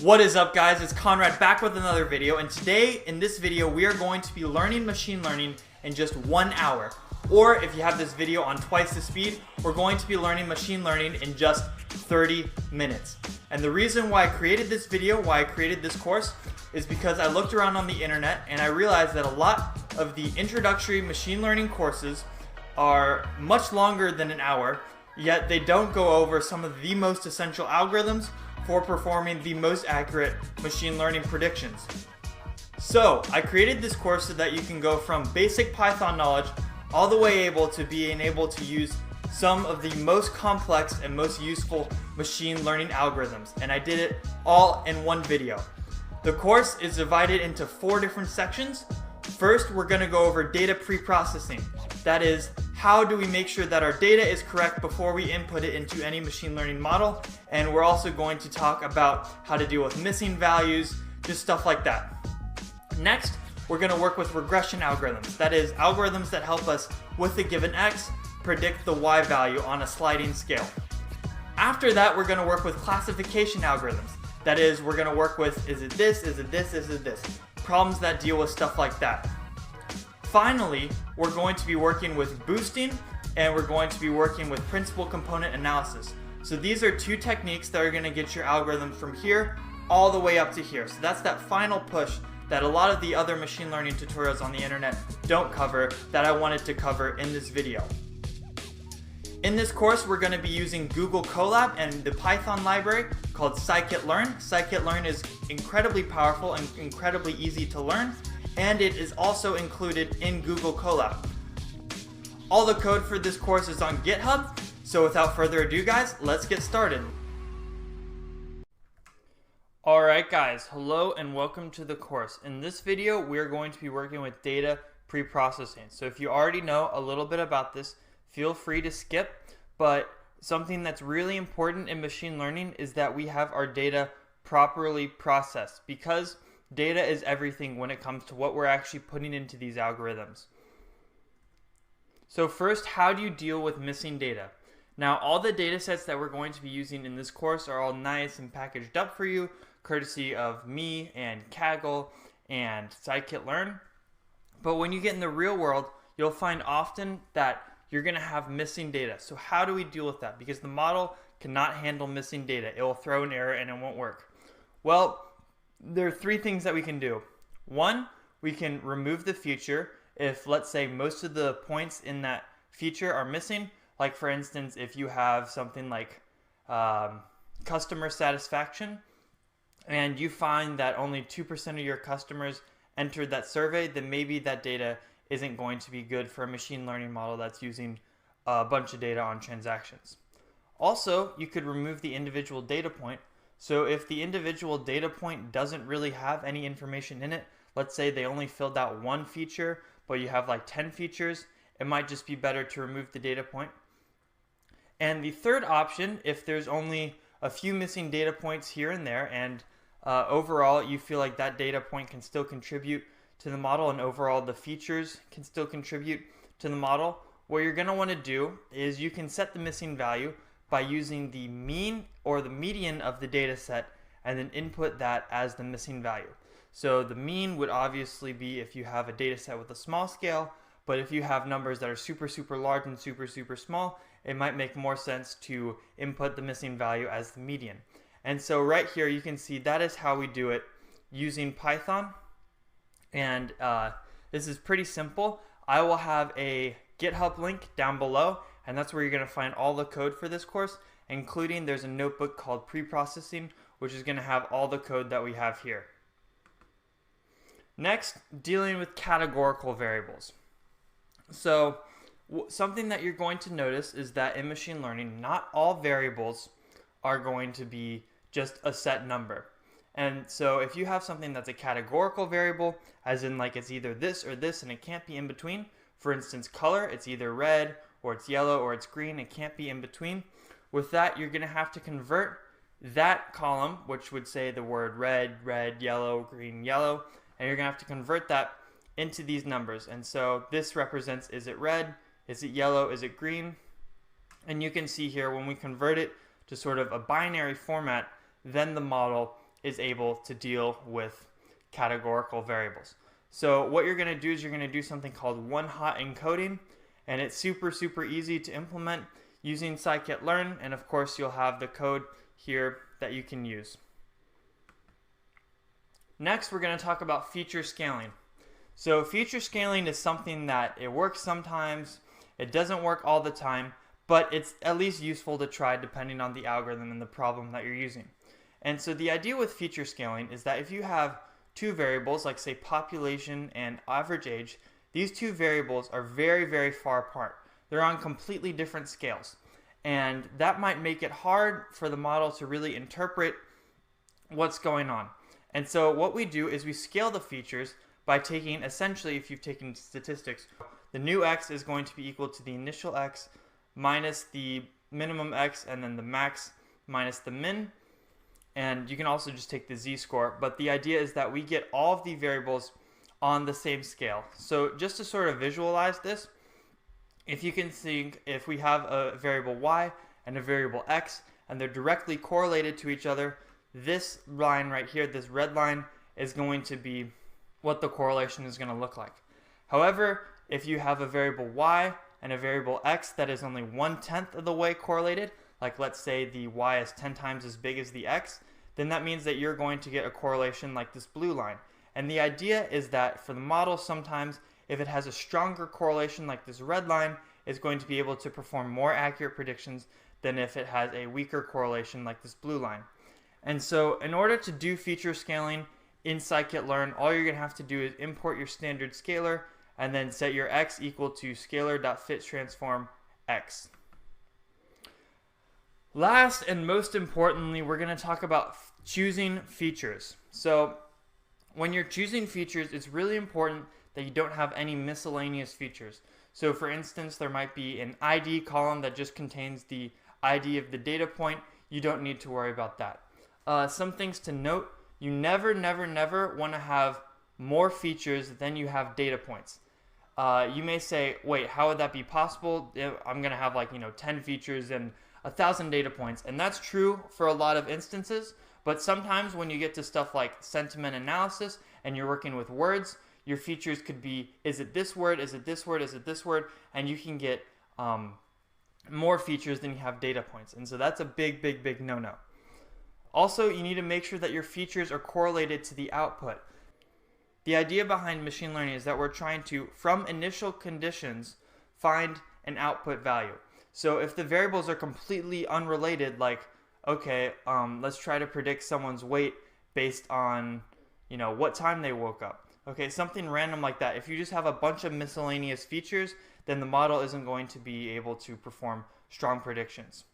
What is up, guys? It's Conrad back with another video, and today in this video we are going to be learning machine learning in just 1 hour. Or if you have this video on twice the speed, we're going to be learning machine learning in just 30 minutes. And the reason why I created this video, why I created this course, is because I looked around on the internet and I realized that a lot of the introductory machine learning courses are much longer than an hour, yet they don't go over some of the most essential algorithms for performing the most accurate machine learning predictions. So I created this course so that you can go from basic Python knowledge all the way to being able to use some of the most complex and most useful machine learning algorithms. And I did it all in one video. The course is divided into 4 different sections. First, we're going to go over data pre-processing. That is, how do we make sure that our data is correct before we input it into any machine learning model? And we're also going to talk about how to deal with missing values, just stuff like that. Next, we're going to work with regression algorithms. That is, algorithms that help us, with a given x, predict the y value on a sliding scale. After that, we're going to work with classification algorithms. That is, we're going to work with, is it this, is it this, is it this? Problems that deal with stuff like that. Finally, we're going to be working with boosting, and we're going to be working with principal component analysis. So these are 2 techniques that are going to get your algorithm from here all the way up to here. So that's that final push that a lot of the other machine learning tutorials on the internet don't cover, that I wanted to cover in this video. In this course, we're going to be using Google Colab and the Python library called scikit-learn. Scikit-learn is incredibly powerful and incredibly easy to learn, and it is also included in Google Colab. All the code for this course is on GitHub, so without further ado, guys, let's get started. Alright guys, hello and welcome to the course. In this video, we're going to be working with data pre-processing. So if you already know a little bit about this, feel free to skip, but something that's really important in machine learning is that we have our data properly processed, because data is everything when it comes to what we're actually putting into these algorithms. So first, how do you deal with missing data? Now, all the data sets that we're going to be using in this course are all nice and packaged up for you, courtesy of me and Kaggle and scikit-learn. But when you get in the real world, you'll find often that you're going to have missing data. So how do we deal with that? Because the model cannot handle missing data. It will throw an error and it won't work. Well, there are 3 things that we can do. 1, we can remove the feature if, let's say, most of the points in that feature are missing. Like, for instance, if you have something like customer satisfaction and you find that only 2% of your customers entered that survey, then maybe that data isn't going to be good for a machine learning model that's using a bunch of data on transactions. Also, you could remove the individual data point. So if the individual data point doesn't really have any information in it, let's say they only filled out 1 feature, but you have like 10 features, it might just be better to remove the data point. And the third option, if there's only a few missing data points here and there, and overall you feel like that data point can still contribute to the model, and overall the features can still contribute to the model, what you're going to want to do is you can set the missing value by using the mean or the median of the data set and then input that as the missing value. So the mean would obviously be if you have a data set with a small scale, but if you have numbers that are super large and super small, it might make more sense to input the missing value as the median. And so right here you can see that is how we do it using Python. And this is pretty simple. I will have a GitHub link down below, and that's where you're going to find all the code for this course, including there's a notebook called pre-processing, which is going to have all the code that we have here. Next, dealing with categorical variables. So something that you're going to notice is that in machine learning, not all variables are going to be just a set number. And so if you have something that's a categorical variable, as in like it's either this or this and it can't be in between, for instance color, it's either red or it's yellow or it's green, it can't be in between. With that, you're going to have to convert that column, which would say the word red, yellow, green, yellow, and you're going to have to convert that into these numbers. And so this represents, is it red, is it yellow, is it green? And you can see here when we convert it to sort of a binary format, then the model is able to deal with categorical variables. So what you're going to do is you're going to do something called one-hot encoding, and it's super easy to implement using scikit-learn, and of course you'll have the code here that you can use. Next, we're going to talk about feature scaling. So feature scaling is something that it works sometimes, it doesn't work all the time, but it's at least useful to try depending on the algorithm and the problem that you're using. And so the idea with feature scaling is that if you have two variables, like say population and average age, these two variables are very far apart. They're on completely different scales. And that might make it hard for the model to really interpret what's going on. And so what we do is we scale the features by taking, essentially, if you've taken statistics, the new x is going to be equal to the initial x minus the minimum x, and then the max minus the min. And you can also just take the z-score, but the idea is that we get all of the variables on the same scale. So just to sort of visualize this, if you can think, if we have a variable y and a variable x, and they're directly correlated to each other, this line right here, this red line, is going to be what the correlation is going to look like. However, if you have a variable y and a variable x that is only 1/10 of the way correlated, like let's say the y is 10 times as big as the x, then that means that you're going to get a correlation like this blue line. And the idea is that for the model, sometimes if it has a stronger correlation like this red line, it's going to be able to perform more accurate predictions than if it has a weaker correlation like this blue line. And so in order to do feature scaling in scikit-learn, all you're going to have to do is import your standard scalar and then set your x equal to scalar.fitTransform x. Last and most importantly, we're going to talk about choosing features. So when you're choosing features, it's really important that you don't have any miscellaneous features. So for instance, there might be an ID column that just contains the ID of the data point. You don't need to worry about that. Some things to note: you never want to have more features than you have data points. You may say, wait, how would that be possible? I'm going to have 10 features and 1,000 data points. And that's true for a lot of instances, but sometimes when you get to stuff like sentiment analysis and you're working with words, your features could be, is it this word, is it this word, is it this word? And you can get more features than you have data points. And so that's a big no-no. Also, you need to make sure that your features are correlated to the output. The idea behind machine learning is that we're trying to, from initial conditions, find an output value. So if the variables are completely unrelated, like, okay, let's try to predict someone's weight based on, what time they woke up. Okay, something random like that. If you just have a bunch of miscellaneous features, then the model isn't going to be able to perform strong predictions.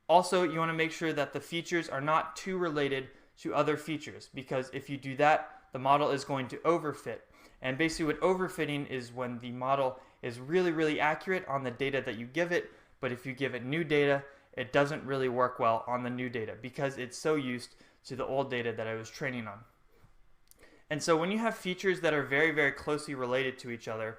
Also, you want to make sure that the features are not too related to other features, because if you do that, the model is going to overfit. And basically what overfitting is when the model is really accurate on the data that you give it, but if you give it new data, it doesn't really work well on the new data because it's so used to the old data that I was training on. And so when you have features that are very closely related to each other,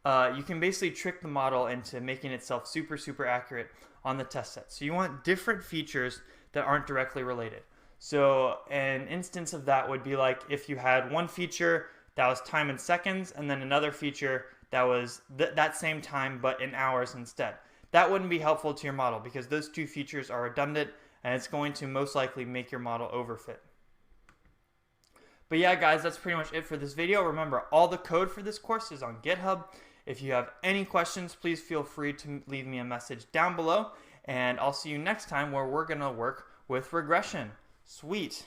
you can basically trick the model into making itself super accurate on the test set. So you want different features that aren't directly related. So an instance of that would be like if you had one feature that was time in seconds and then another feature that was that same time but in hours instead. That wouldn't be helpful to your model because those two features are redundant and it's going to most likely make your model overfit. But yeah, guys, that's pretty much it for this video. Remember, all the code for this course is on GitHub. If you have any questions, please feel free to leave me a message down below, and I'll see you next time where we're going to work with regression. Sweet.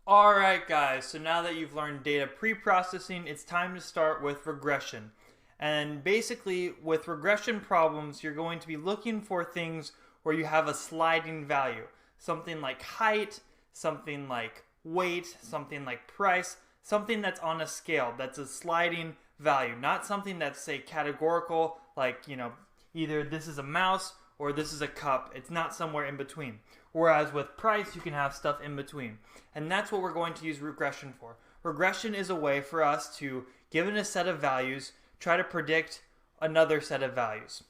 Alright guys, so now that you've learned data pre-processing, it's time to start with regression. And basically, with regression problems, you're going to be looking for things where you have a sliding value. Something like height, something like weight, something like price, something that's on a scale, that's a sliding value, not something that's, say, categorical, like, either this is a mouse or this is a cup. It's not somewhere in between. Whereas with price, you can have stuff in between. And that's what we're going to use regression for. Regression is a way for us to, given a set of values, try to predict another set of values.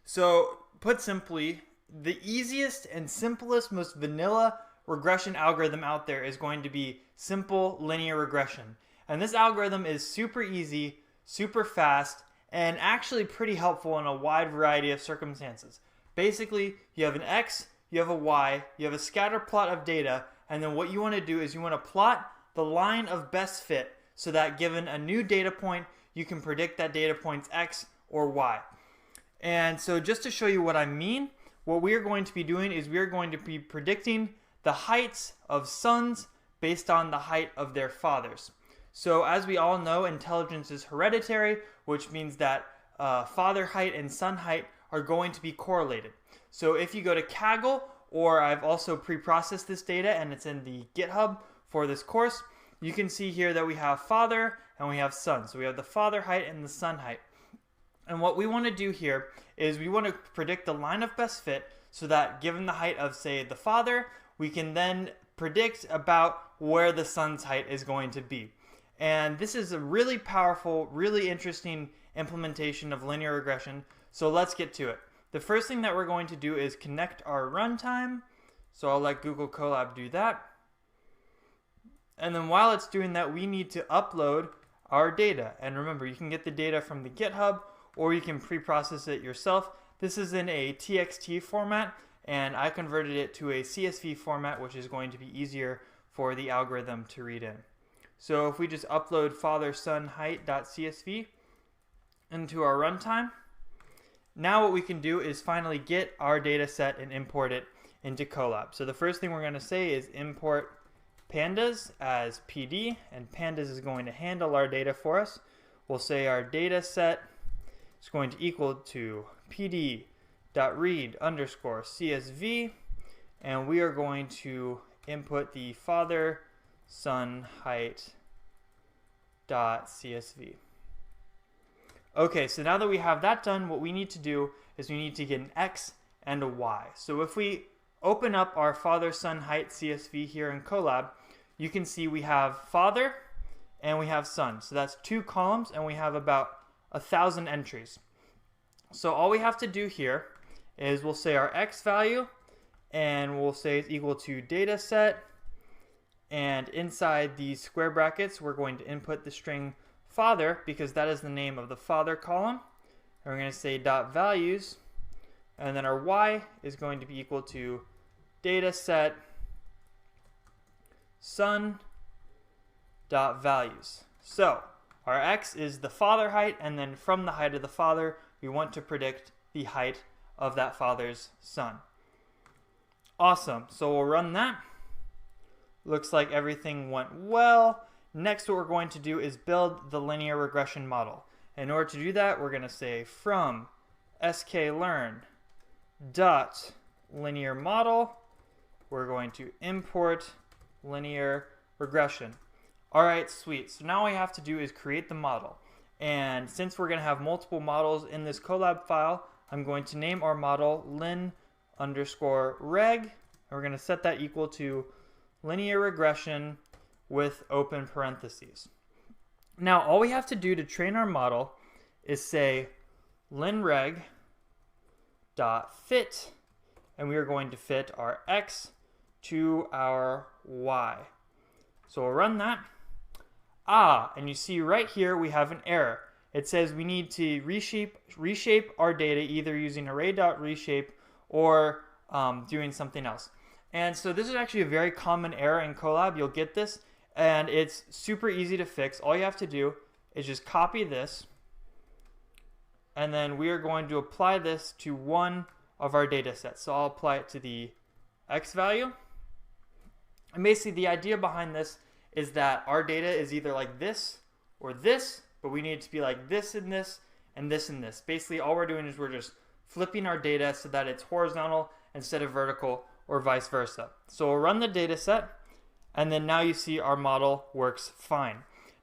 So, put simply, the easiest and simplest, most vanilla regression algorithm out there is going to be simple linear regression. And this algorithm is super easy, super fast, and actually pretty helpful in a wide variety of circumstances. Basically, you have an X, you have a Y, you have a scatter plot of data, and then what you want to do is you want to plot the line of best fit so that given a new data point, you can predict that data point's X or Y. And so just to show you what I mean, what we are going to be doing is we are going to be predicting the heights of sons based on the height of their fathers. So as we all know, intelligence is hereditary, which means that father height and son height are going to be correlated. So if you go to Kaggle, or I've also pre-processed this data and it's in the GitHub for this course, you can see here that we have father and we have son. So we have the father height and the son height. And what we want to do here is we want to predict the line of best fit so that given the height of, say, the father, we can then predict about where the son's height is going to be. And this is a really powerful, really interesting implementation of linear regression. So let's get to it. The first thing that we're going to do is connect our runtime. So I'll let Google Colab do that. And then while it's doing that, we need to upload our data. And remember, you can get the data from the GitHub or you can pre-process it yourself. This is in a TXT format, and I converted it to a CSV format, which is going to be easier for the algorithm to read in. So if we just upload father-son-height.csv into our runtime, now what we can do is finally get our data set and import it into Colab. So the first thing we're going to say is import pandas as PD, and pandas is going to handle our data for us. We'll say our data set is going to equal to pd.read_CSV, and we are going to input the father-son-height.csv. Okay, so now that we have that done, what we need to do is we need to get an X and a Y. So if we open up our father-son-height CSV here in Colab, you can see we have father and we have son. So that's 2 columns and we have about 1,000 entries. So all we have to do here is we'll say our X value and we'll say it's equal to data set, and inside these square brackets we're going to input the string father because that is the name of the father column, and we're going to say dot values, and then our Y is going to be equal to data set son dot values. So our X is the father height, and then from the height of the father we want to predict the height of that father's son. Awesome. So we'll run that. Looks like everything went well. Next, what we're going to do is build the linear regression model. In order to do that, we're going to say from sklearn.linear model. We're going to import linear regression. All right, sweet. So now all we have to do is create the model. And since we're going to have multiple models in this Colab file, I'm going to name our model lin_reg. And we're going to set that equal to linear regression with open parentheses. Now all we have to do to train our model is say linreg.fit, and we are going to fit our X to our Y. So we'll run that. And you see right here we have an error. It says we need to reshape our data either using array.reshape or doing something else. And so this is actually a very common error in Colab. You'll get this, and it's super easy to fix. All you have to do is just copy this, and then we are going to apply this to one of our data sets. So I'll apply it to the X value. And basically the idea behind this is that our data is either like this or this, but we need it to be like this and this and this and this. Basically all we're doing is we're just flipping our data so that it's horizontal instead of vertical, or vice versa. So we'll run the data set, and then now you see our model works fine.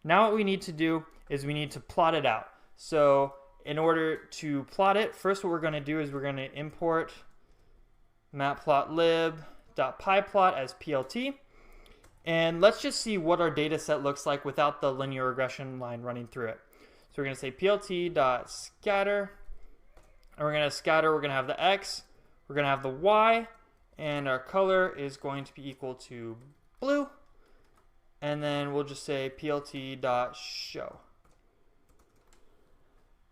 Now what we need to do is we need to plot it out. So in order to plot it, first what we're going to do is we're going to import matplotlib.pyplot as PLT, and let's just see what our data set looks like without the linear regression line running through it. So we're going to say plt.scatter, and we're going to scatter, we're going to have the X, we're going to have the y, and our color is going to be equal to blue. And then we'll just say plt.show.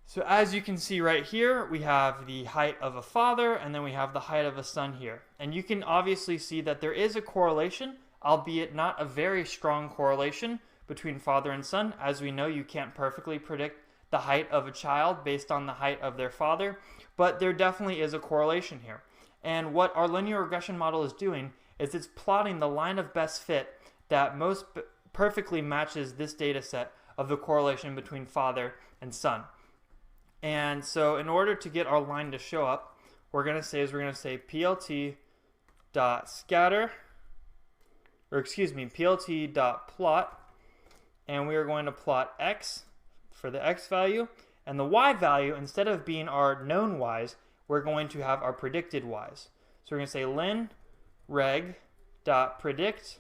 So as you can see right here, we have the height of a father, and then we have the height of a son here. And you can obviously see that there is a correlation, albeit not a very strong correlation between father and son. As we know, you can't perfectly predict the height of a child based on the height of their father, but there definitely is a correlation here. And what our linear regression model is doing is it's plotting the line of best fit that most perfectly matches this data set of the correlation between father and son. And so in order to get our line to show up, we're going to say plt.scatter, or excuse me, plt.plot, and we are going to plot x for the x value, and the y value, instead of being our known y's, we're going to have our predicted y's. So we're going to say lin reg.predict,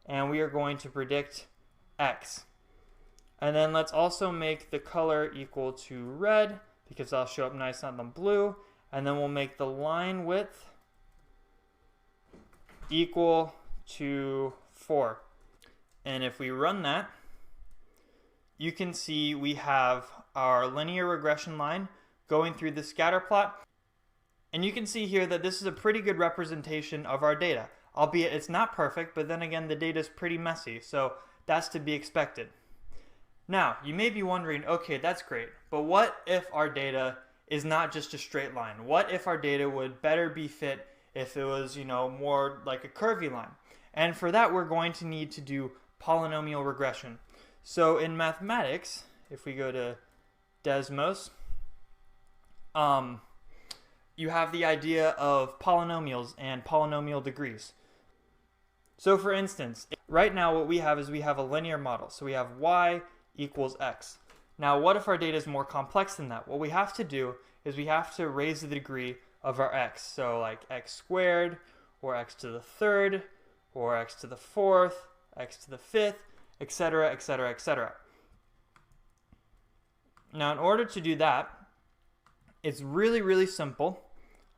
and we are going to predict x. And then let's also make the color equal to red, because that'll show up nice on the blue. And then we'll make the line width equal to 4. And if we run that, you can see we have our linear regression line going through the scatter plot. And you can see here that this is a pretty good representation of our data, albeit it's not perfect, but then again, the data is pretty messy, so that's to be expected. Now, you may be wondering, okay, that's great, but what if our data is not just a straight line? What if our data would better be fit if it was, more like a curvy line? And for that, we're going to need to do polynomial regression. So in mathematics, if we go to Desmos, you have the idea of polynomials and polynomial degrees. So for instance, right now what we have is we have a linear model. So we have y equals x. Now what if our data is more complex than that? What we have to do is we have to raise the degree of our x. So like x squared, or x to the third, or x to the fourth, x to the fifth, etc., etc., etc. Now in order to do that, it's really, really simple.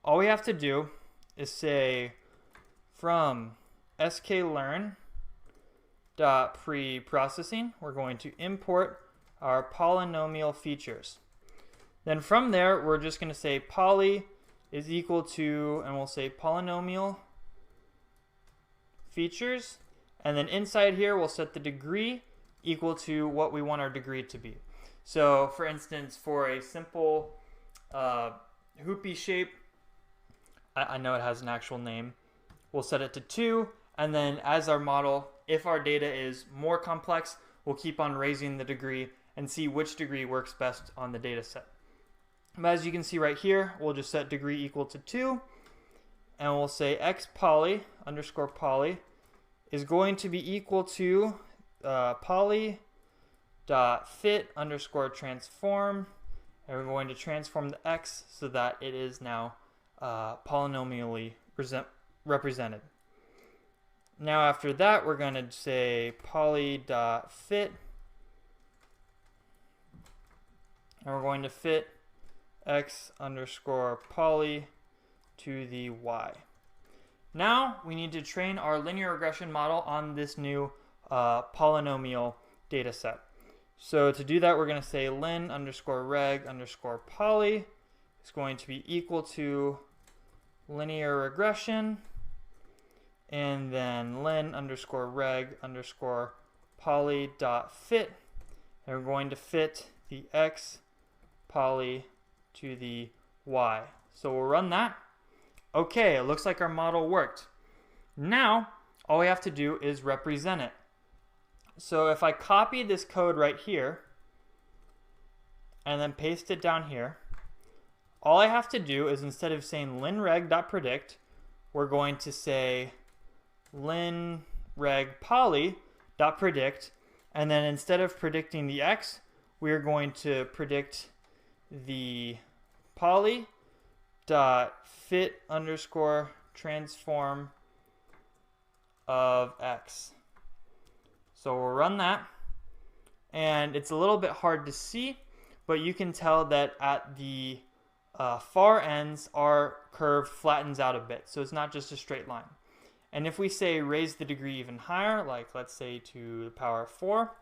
All we have to do is say from sklearn.preprocessing, we're going to import our polynomial features. Then from there, we're just going to say poly is equal to, and we'll say polynomial features. And then inside here, we'll set the degree equal to what we want our degree to be. So for instance, for a simple hoopy shape, I know it has an actual name, we'll set it to 2, and then as our model, if our data is more complex, we'll keep on raising the degree and see which degree works best on the data set. But as you can see right here, we'll just set degree equal to 2, and we'll say x poly underscore poly is going to be equal to poly dot fit underscore transform, and we're going to transform the x so that it is now polynomially represented. Now after that, we're going to say poly.fit, and we're going to fit x underscore poly to the y. Now we need to train our linear regression model on this new polynomial data set. So to do that, we're going to say lin underscore reg underscore poly is going to be equal to linear regression, and then lin underscore reg underscore poly dot fit, and we're going to fit the x poly to the y. So we'll run that. Okay, it looks like our model worked. Now all we have to do is represent it. So if I copy this code right here and then paste it down here, all I have to do is, instead of saying linreg.predict, we're going to say linregpoly.predict, and then instead of predicting the x, we are going to predict the poly.fit underscore transform of x. So we'll run that, and it's a little bit hard to see, but you can tell that at the far ends, our curve flattens out a bit, so it's not just a straight line. And if we say raise the degree even higher, like let's say to the power of 4,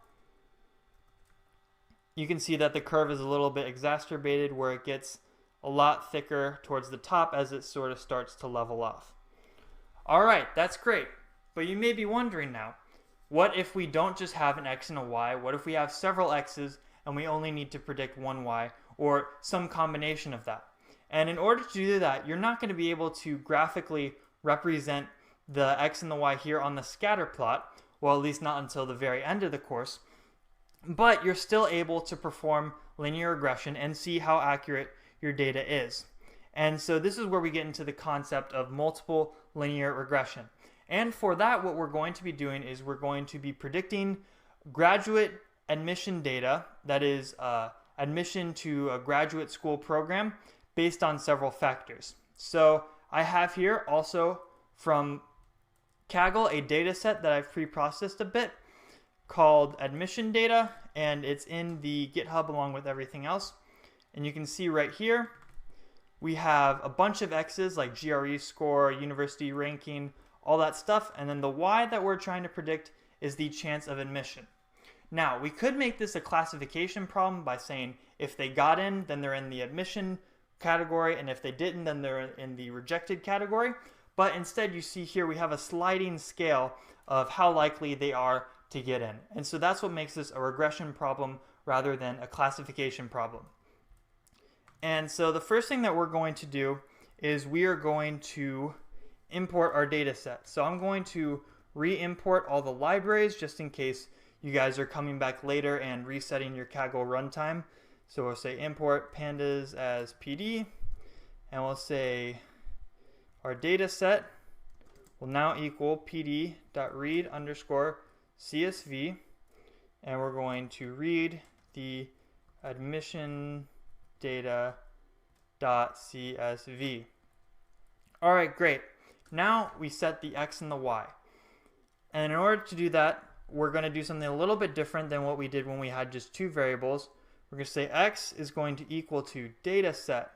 you can see that the curve is a little bit exacerbated where it gets a lot thicker towards the top as it sort of starts to level off. All right, that's great. But you may be wondering now, what if we don't just have an x and a y? What if we have several x's and we only need to predict one y, or some combination of that? And in order to do that, you're not going to be able to graphically represent the x and the y here on the scatter plot, well, at least not until the very end of the course, but you're still able to perform linear regression and see how accurate your data is. And so this is where we get into the concept of multiple linear regression. And for that, what we're going to be doing is we're going to be predicting graduate admission data, that is admission to a graduate school program, based on several factors. So I have here also from Kaggle a data set that I've pre-processed a bit called admission data, and it's in the GitHub along with everything else. And you can see right here we have a bunch of x's like GRE score, university ranking, all that stuff, and then the y that we're trying to predict is the chance of admission. Now, we could make this a classification problem by saying if they got in, then they're in the admission category, and if they didn't, then they're in the rejected category. But instead, you see here we have a sliding scale of how likely they are to get in. And so that's what makes this a regression problem rather than a classification problem. And so the first thing that we're going to do is we are going to import our data set. So I'm going to re-import all the libraries just in case you guys are coming back later and resetting your Kaggle runtime. So we'll say import pandas as PD, and we'll say our data set will now equal pd.read_CSV, and we're going to read the admission data.csv. All right, great. Now we set the x and the y. And in order to do that, we're going to do something a little bit different than what we did when we had just two variables. We're going to say x is going to equal to dataset.iloc,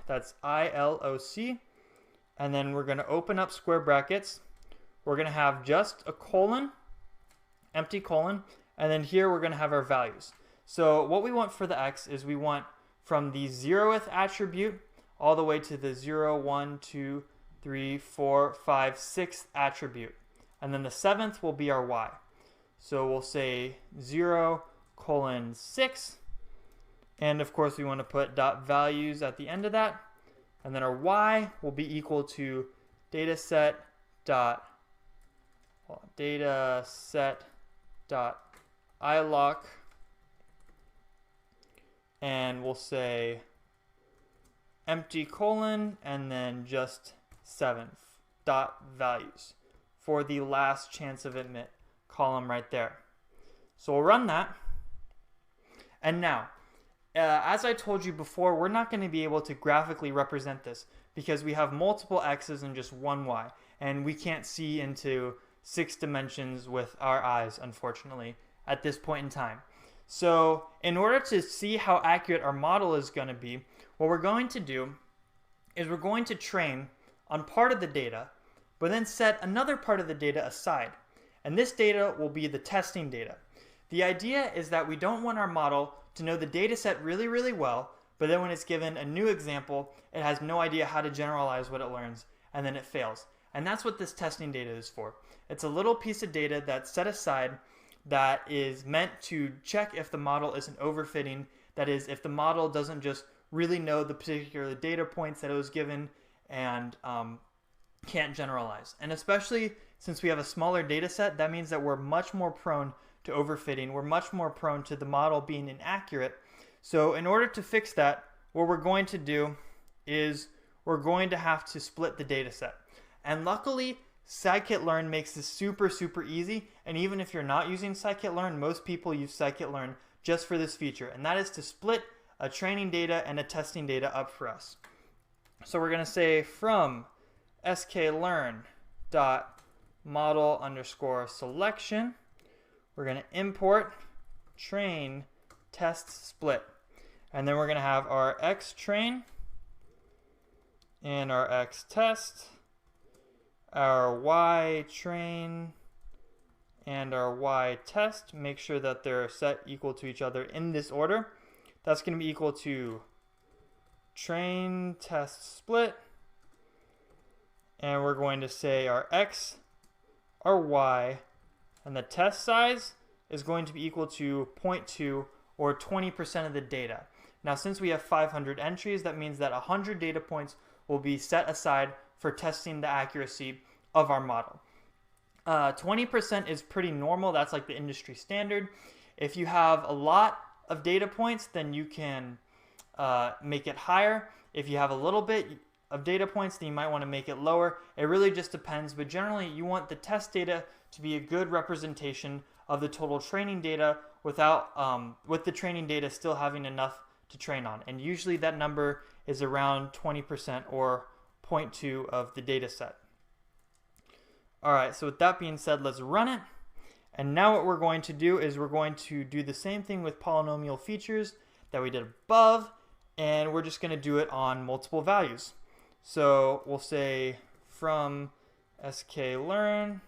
that's ILOC, and then we're going to open up square brackets. We're going to have just a colon, empty colon, and then here we're going to have our values. So what we want for the x is we want from the 0th attribute all the way to the 0, 1, 2, 3, 4, 5, 6th attribute. And then the 7th will be our y. So we'll say 0:6. And of course we want to put dot values at the end of that. And then our y will be equal to dataset.iloc. And we'll say empty colon and then just 7th dot values for the last chance of admit column right there. So we'll run that. And now, as I told you before, we're not going to be able to graphically represent this because we have multiple x's and just one y, and we can't see into 6 dimensions with our eyes, unfortunately, at this point in time. So in order to see how accurate our model is going to be, what we're going to do is we're going to train on part of the data, but then set another part of the data aside. And this data will be the testing data. The idea is that we don't want our model to know the data set really, really well, but then when it's given a new example, it has no idea how to generalize what it learns, and then it fails. And that's what this testing data is for. It's a little piece of data that's set aside that is meant to check if the model isn't overfitting. That is, if the model doesn't just really know the particular data points that it was given and can't generalize. And especially since we have a smaller data set, that means that we're much more prone to overfitting. We're much more prone to the model being inaccurate. So in order to fix that, what we're going to do is we're going to have to split the data set. And luckily, scikit-learn makes this super, super easy. And even if you're not using scikit-learn, most people use scikit-learn just for this feature. And that is to split a training data and a testing data up for us. So we're going to say from sklearn.model_selection, we're going to import train test split. And then we're going to have our X train and our X test, our Y train and our Y test. Make sure that they're set equal to each other in this order. That's going to be equal to train test split. And we're going to say our X, our Y, and the test size is going to be equal to 0.2 or 20% of the data. Now, since we have 500 entries, that means that 100 data points will be set aside for testing the accuracy of our model. 20% is pretty normal. That's like the industry standard. If you have a lot of data points, then you can make it higher. If you have a little bit of data points, then you might want to make it lower. It really just depends, but generally you want the test data to be a good representation of the total training data without with the training data still having enough to train on. And usually that number is around 20% or 0.2 of the data set. Alright, so with that being said, let's run it. And now what we're going to do is we're going to do the same thing with polynomial features that we did above, and we're just going to do it on multiple values. So we'll say from sklearn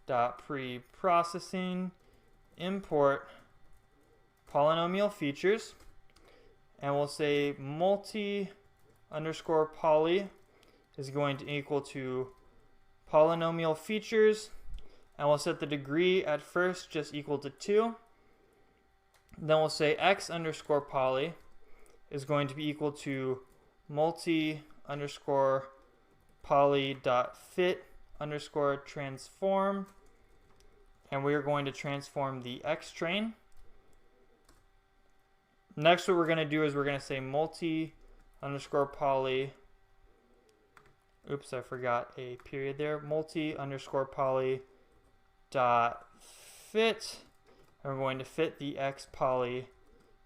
dot preprocessing import polynomial features, and we'll say multi underscore poly is going to equal to polynomial features, and we'll set the degree at first just equal to 2. Then we'll say x underscore poly is going to be equal to multi underscore poly dot fit underscore transform, and we are going to transform the X train. Next, what we're going to do is we're going to say multi underscore poly, oops, I forgot a period there, multi underscore poly dot fit, and we're going to fit the X poly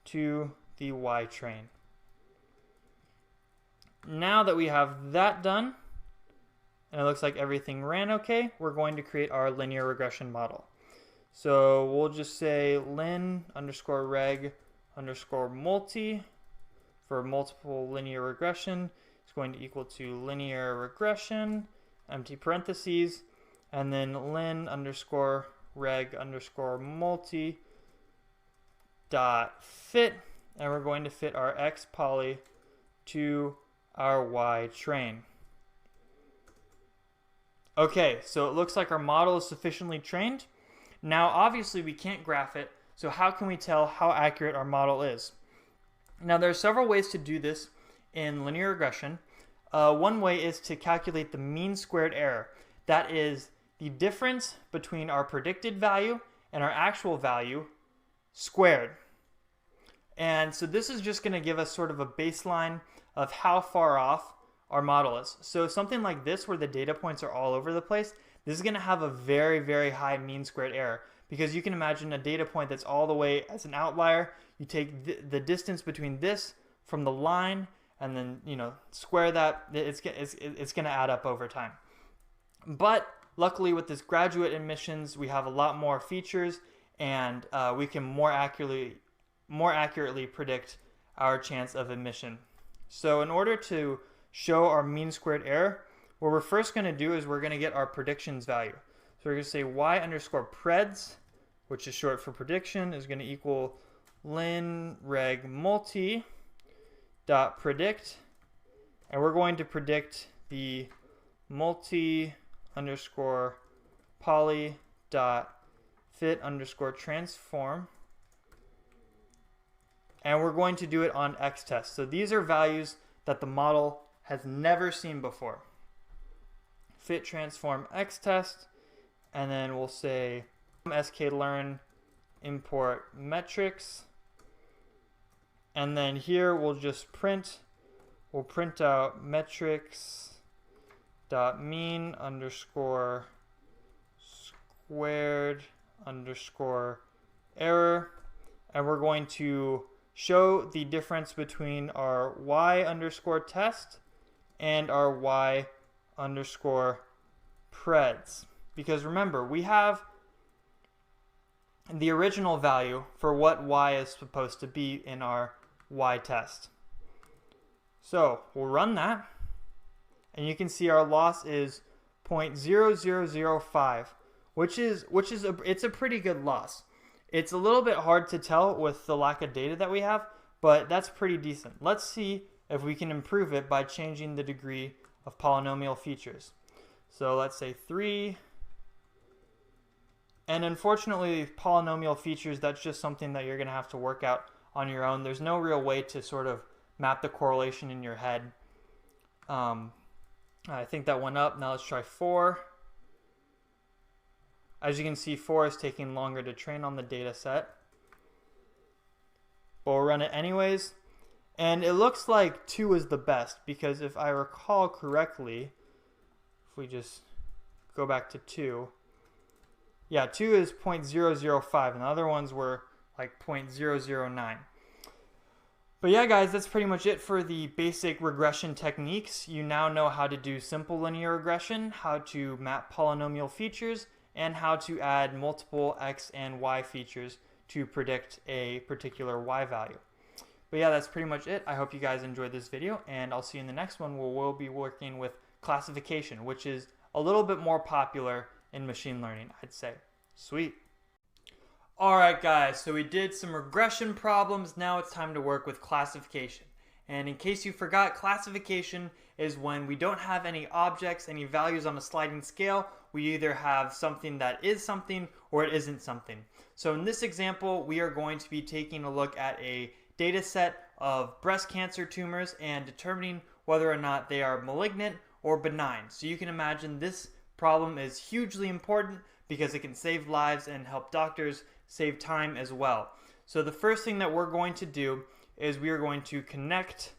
to the Y train. Now that we have that done, and it looks like everything ran okay, we're going to create our linear regression model. So we'll just say lin underscore reg underscore multi for multiple linear regression. It's going to equal to linear regression, empty parentheses, and then lin underscore reg underscore multi dot fit, and we're going to fit our X poly to our Y train. Okay, so it looks like our model is sufficiently trained. Now, obviously, we can't graph it, so how can we tell how accurate our model is? Now, there are several ways to do this in linear regression. One way is to calculate the mean squared error. That is the difference between our predicted value and our actual value squared. And so this is just going to give us sort of a baseline of how far off our model is. So something like this, where the data points are all over the place, this is going to have a very, very high mean squared error, because you can imagine a data point that's all the way as an outlier. You take the distance between this from the line, and then square that. It's going to add up over time. But luckily, with this graduate admissions, we have a lot more features, and we can more accurately predict our chance of admission. So in order to show our mean squared error, what we're first going to do is we're going to get our predictions value. So we're going to say y underscore preds, which is short for prediction, is going to equal lin reg multi dot predict, and we're going to predict the multi underscore poly dot fit underscore transform, and we're going to do it on X test. So these are values that the model has never seen before. Fit transform X test, and then we'll say sklearn import metrics, and then here we'll just print out metrics dot mean underscore squared underscore error, and we're going to show the difference between our y underscore test and our y underscore preds. Because remember, we have the original value for what y is supposed to be in our Y test. So we'll run that, and you can see our loss is 0.0005, which is it's a pretty good loss. It's a little bit hard to tell with the lack of data that we have, but that's pretty decent. Let's see if we can improve it by changing the degree of polynomial features. So let's say 3. And unfortunately, polynomial features, that's just something that you're going to have to work out on your own. There's no real way to sort of map the correlation in your head. I think that went up. Now let's try 4. As you can see, 4 is taking longer to train on the data set. But we'll run it anyways. And it looks like 2 is the best, because if I recall correctly, if we just go back to 2, yeah, 2 is 0.005, and the other ones were like 0.009. But yeah, guys, that's pretty much it for the basic regression techniques. You now know how to do simple linear regression, how to map polynomial features, and how to add multiple x and y features to predict a particular y value. But yeah, that's pretty much it. I hope you guys enjoyed this video, and I'll see you in the next one where we'll be working with classification, which is a little bit more popular in machine learning, I'd say. Sweet. Alright guys, so we did some regression problems. Now it's time to work with classification. And in case you forgot, classification is when we don't have any objects, any values on a sliding scale. We either have something that is something or it isn't something. So in this example, we are going to be taking a look at a data set of breast cancer tumors and determining whether or not they are malignant or benign. So you can imagine this problem is hugely important because it can save lives and help doctors save time as well. So the first thing that we're going to do is we are going to connect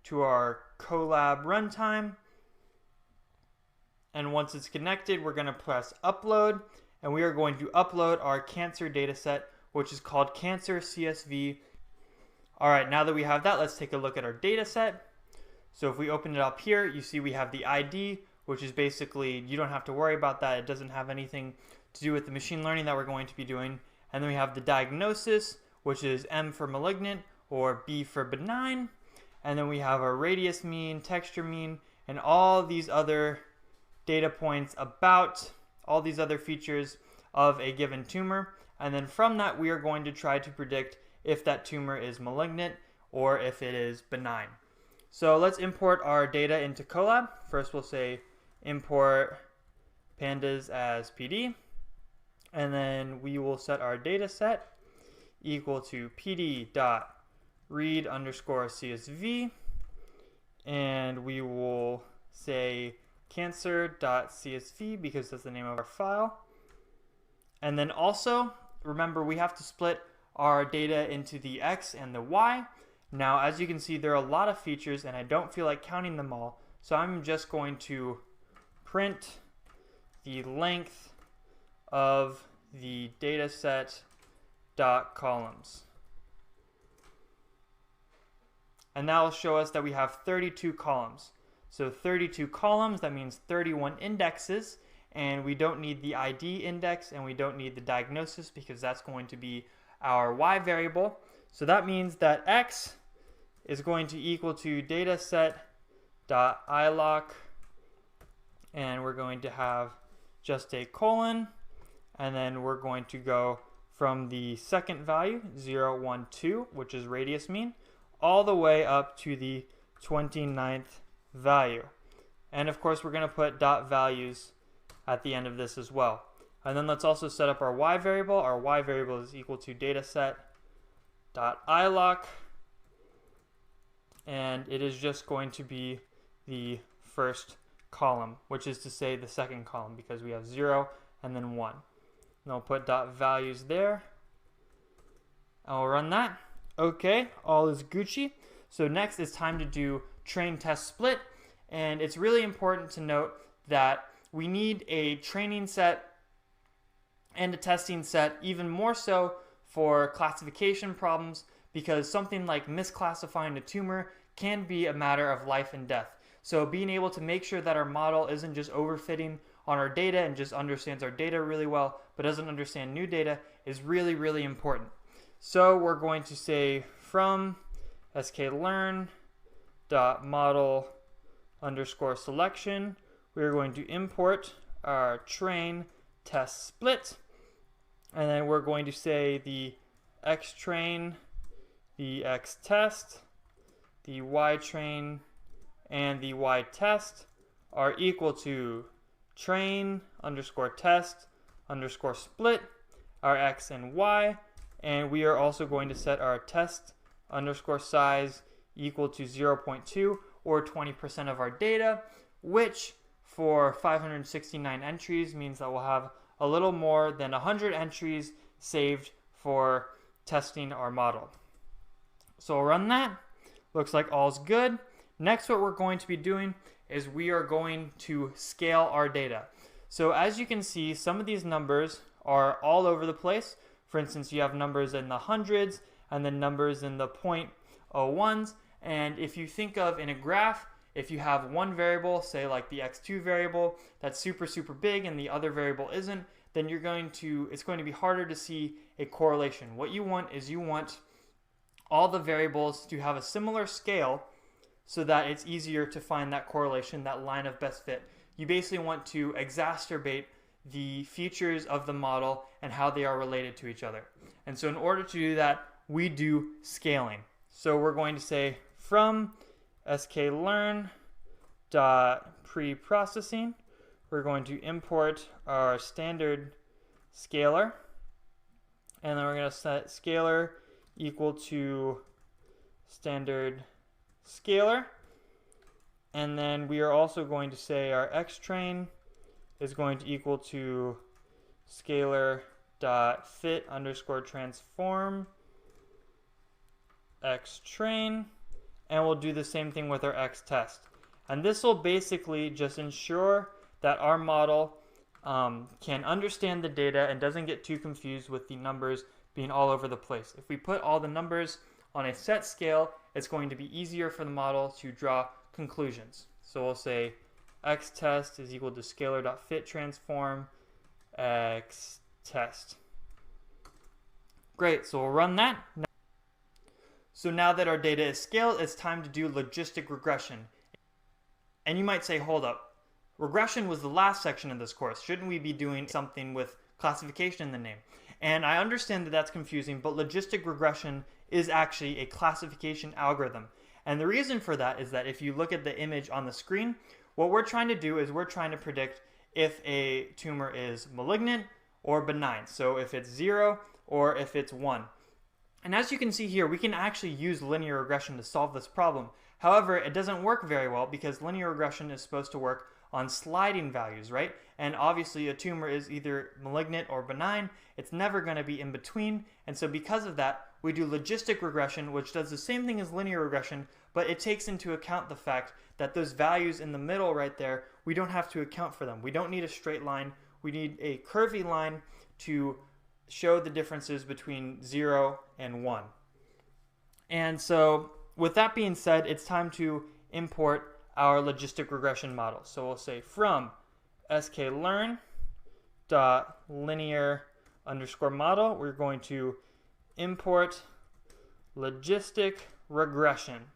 to our Colab runtime, and once it's connected, we're going to press upload, and we are going to upload our cancer data set, which is called Cancer CSV. Alright, now that we have that, let's take a look at our data set. So if we open it up here, you see we have the ID, which is basically, you don't have to worry about that. It doesn't have anything to do with the machine learning that we're going to be doing. And then we have the diagnosis, which is M for malignant or B for benign. And then we have our radius mean, texture mean, and all these other data points about all these other features of a given tumor. And then from that, we are going to try to predict if that tumor is malignant or if it is benign. So let's import our data into Colab. First we'll say import pandas as PD, and then we will set our data set equal to pd.read_csv, and we will say cancer.csv because that's the name of our file. And then also remember, we have to split our data into the x and the y. Now as you can see, there are a lot of features and I don't feel like counting them all, so I'm just going to print the length of the dataset dot columns, and that will show us that we have 32 columns. So 32 columns, that means 31 indexes, and we don't need the ID index and we don't need the diagnosis because that's going to be our y variable. So that means that x is going to equal to dataset.iloc, and we're going to have just a colon, and then we're going to go from the second value 0, 1, 2, which is radius mean, all the way up to the 29th value. And of course we're going to put dot values at the end of this as well. And then let's also set up our y variable. Our y variable is equal to dataset.iloc, and it is just going to be the first column, which is to say the second column, because we have 0 and then 1. And I'll put dot values there. I'll run that. Okay, all is Gucci. So next it's time to do train test split, and it's really important to note that we need a training set and a testing set, even more so for classification problems, because something like misclassifying a tumor can be a matter of life and death. So being able to make sure that our model isn't just overfitting on our data and just understands our data really well, but doesn't understand new data is really, really important. So we're going to say from sklearn dot model underscore selection. We're going to import our train test split, and then we're going to say the x train, the x test, the y train, and the y test are equal to train underscore test underscore split, our x and y, and we are also going to set our test underscore size equal to 0.2 or 20% of our data, which for 569 entries means that we'll have a little more than 100 entries saved for testing our model. So we'll run that. Looks like all's good. Next, what we're going to be doing is we are going to scale our data. So as you can see, some of these numbers are all over the place. For instance, you have numbers in the hundreds and then numbers in the 0.01s. And if you think of in a graph, if you have one variable, say like the x2 variable, that's super big and the other variable isn't, then it's going to be harder to see a correlation. What you want is you want all the variables to have a similar scale so that it's easier to find that correlation, that line of best fit. You basically want to exacerbate the features of the model and how they are related to each other. And so in order to do that, we do scaling. So we're going to say from sklearn.preprocessing, we're going to import our standard scalar, and then we're going to set scalar equal to standard scalar, and then we are also going to say our x train is going to equal to scalar dot fit underscore transform x train, and we'll do the same thing with our x test. And this will basically just ensure that our model can understand the data and doesn't get too confused with the numbers being all over the place. If we put all the numbers on a set scale, it's going to be easier for the model to draw conclusions. So we'll say x test is equal to scalar.fit transform x test. Great, so we'll run that. So now that our data is scaled, it's time to do logistic regression. And you might say, hold up, regression was the last section of this course. Shouldn't we be doing something with classification in the name? And I understand that that's confusing, but logistic regression is actually a classification algorithm. And the reason for that is that if you look at the image on the screen, what we're trying to do is we're trying to predict if a tumor is malignant or benign. So if it's 0 or if it's 1. And as you can see here, we can actually use linear regression to solve this problem. However, it doesn't work very well because linear regression is supposed to work on sliding values, right? And obviously a tumor is either malignant or benign. It's never going to be in between. And so because of that, we do logistic regression, which does the same thing as linear regression, but it takes into account the fact that those values in the middle right there, we don't have to account for them. We don't need a straight line. We need a curvy line to show the differences between 0 and 1. And so with that being said, it's time to import our logistic regression model. So we'll say from sklearn.linear underscore model, we're going to import logistic regression.